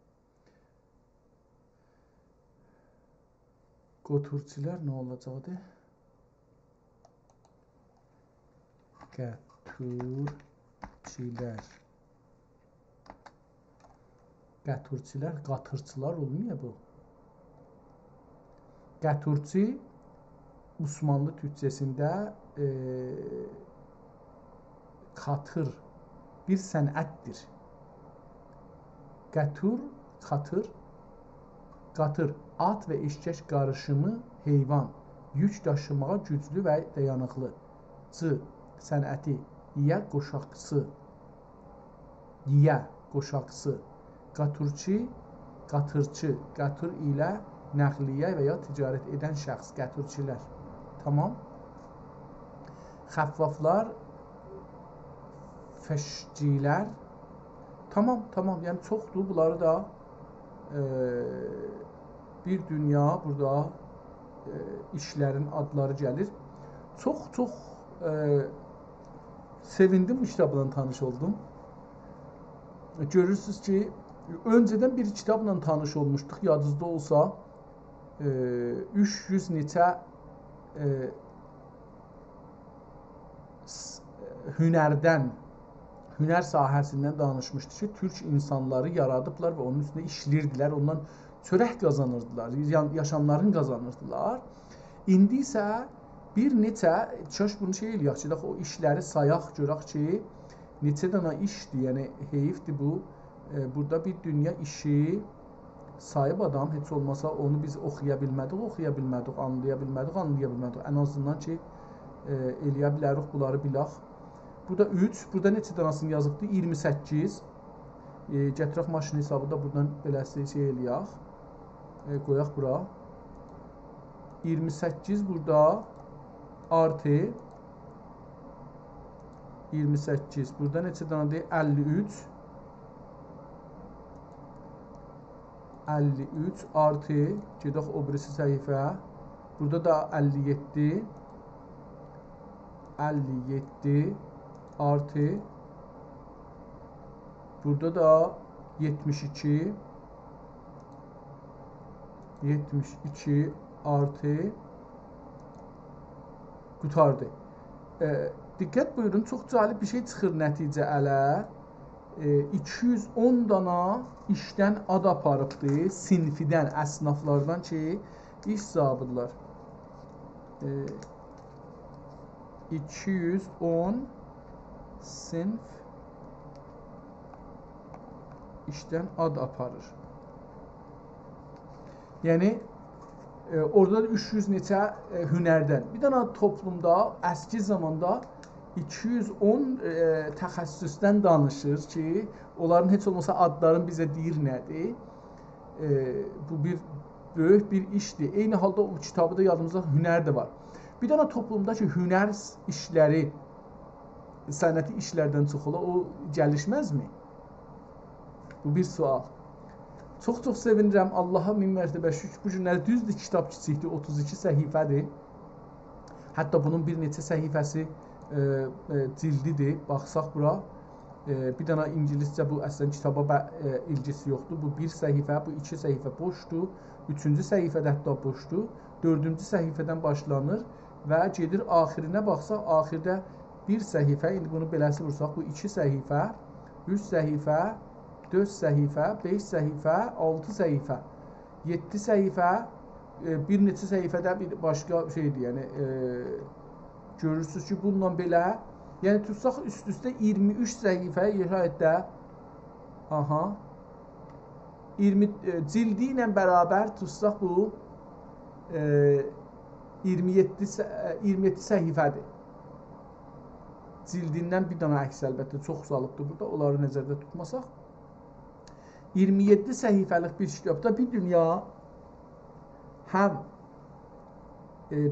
Qoturçilər nə olacaqdır? Qəturçilər. Qəturçilər, qatırçılar olmuyor bu. Qəturçi Osmanlı türkcəsində qatır bir sənətdir. Qətur, qatır, qatır, at və eşkək qarışımı heyvan, yük daşımağa güclü və dayanıqlı. C, sənəti, yiyə qoşaqçı, qaturçi, qatırçı, qatır ilə nəqliyə və ya ticarət edən şəxs, qəturçilər. Tamam. Xəffaflar, fəşcilər. Tamam, tamam. Yəni çoxdur. Bunları da bir dünya burada işlərin adları gəlir. Çox sevindim bu kitabla tanış oldum. Görürsünüz ki, öncədən bir kitabla tanış olmuşduq. Yadınızda olsa 300 neçə hünər sahəsindən danışmışdı ki, türk insanları yaradıblar və onun üstündə işləyirdilər, ondan çörək qazanırdılar, yaşamlarını qazanırdılar. İndi isə bir neçə, kaş bunu şey eləyək ki, o işləri sayaq, görək ki, neçə dənə işdir, yəni heyifdir bu. Burada bir dünya işi sayıb adam, heç olmasa onu biz oxuya bilmədik, anlaya bilmədik. Ən azından ki, eləyə bilərik, bunları bilək. Burada 3, burada neçə dənəsini yazıbdır? 28. Gətirək maşın hesabı da buradan beləsi şey eləyək. Qoyaq bura. 28 burada artı 28. Burada neçə dənədir? 53. 53 artı gedək o birisi səhifə. Burada da 57. 57 artı burada da 72. 72 artı qutardı. Diqqət buyurun, çox cəlib bir şey çıxır nəticə ələ. 210 dana işdən ad aparıbdır, sinfidən, əsnaflardan ki, iş zabıdlar. 210 sinf işdən ad aparır. Yəni, orada da 300 neçə hünərdən. Bir dənə toplumda, əski zamanda 210 təxəssüsdən danışır ki, onların heç olmasa adların bizə deyir nədir. Bu bir böyük bir işdir. Eyni halda o kitabı da yadımızda hünər də var. Bir dənə toplumda ki, hünər işləri, sənəti işlərdən çox ola, o gəlişməzmi? Bu bir sual. Çox-çox sevinirəm. Allaha min mərtəbə şükür. Bu günlər düzdür, kitab kiçikdir, 32 səhifədir. Hətta bunun bir neçə səhifəsi cildidir. Baxsaq bura. Bir dənə ingiliscə bu əslən kitaba ilgisi yoxdur. Bu bir səhifə, bu iki səhifə boşdur. Üçüncü səhifədə hətta boşdur. Dördüncü səhifədən başlanır və gedir axirinə baxsaq, axirdə bir səhifə, indi bunu beləsi vursaq, bu iki səhifə, üç səhifə, 4 səhifə, 5 səhifə, 6 səhifə, 7 səhifə, bir neçə səhifədə bir başqa şeydir, yəni görürsünüz ki, bununla belə, yəni tutsaq üst-üstə 23 səhifə şəhiddə, aha, 20 cildi ilə bərabər tutsaq bu 27 səhifədir. Cildindən bir dənə əks əlbəttə çox uzalıbdır burada, onları nəzərdə tutmasaq. 27 səhifəlik bir kitabda bir dünya həm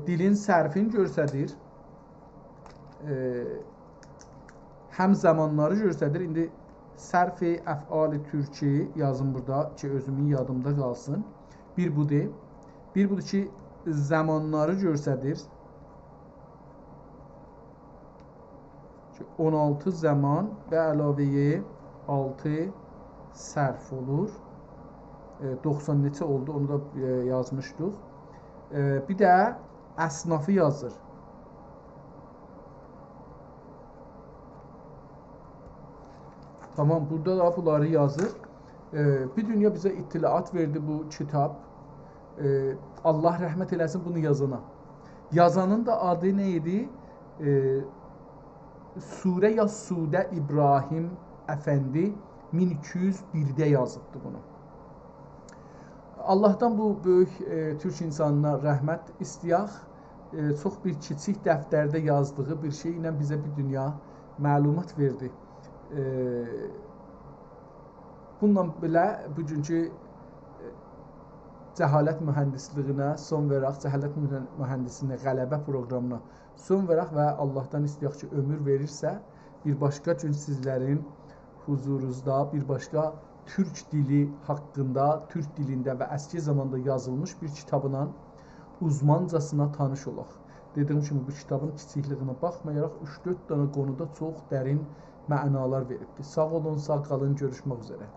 dilin sərfini göstərir, həm zamanları göstərir. İndi sərf-i əf'al-i türki yazın burada ki, özümün yadımda qalsın. Bir budur. Bir budur ki, zamanları göstərir. 16 zaman və əlavəyə 6 sərf olur. 90 neçə oldu, onu da yazmışdıq. Bir də əsnafı yazır. Tamam, burada da bunları yazır. Bir dünya bizə ittilaat verdi bu kitab. Allah rəhmət eləsin bunu yazana. Yazanın da adı nə idi? Surə ya Sudə İbrahim Əfəndi 1201-də yazıbdı bunu. Allahdan bu böyük türk insanına rəhmət istəyək. Çox bir kiçik dəftərdə yazdığı bir şey ilə bizə bir dünya məlumat verdi. Bununla belə bugünkü cəhalət mühəndisliyinə son verək, cəhalət mühəndisliyinə qələbə proqramına son verək və Allahdan istəyək ki, ömür verirsə, bir başqa gün sizlərin huzurunuzda bir başqa türk dili haqqında, türk dilində və əski zamanda yazılmış bir kitabla uzmancasına tanış olaq. Dediyim kimi, bu kitabın kiçikliyinə baxmayaraq 3-4 dənə qonuda çox dərin mənalar veribdir. Sağ olun, sağ qalın, görüşmək üzrə.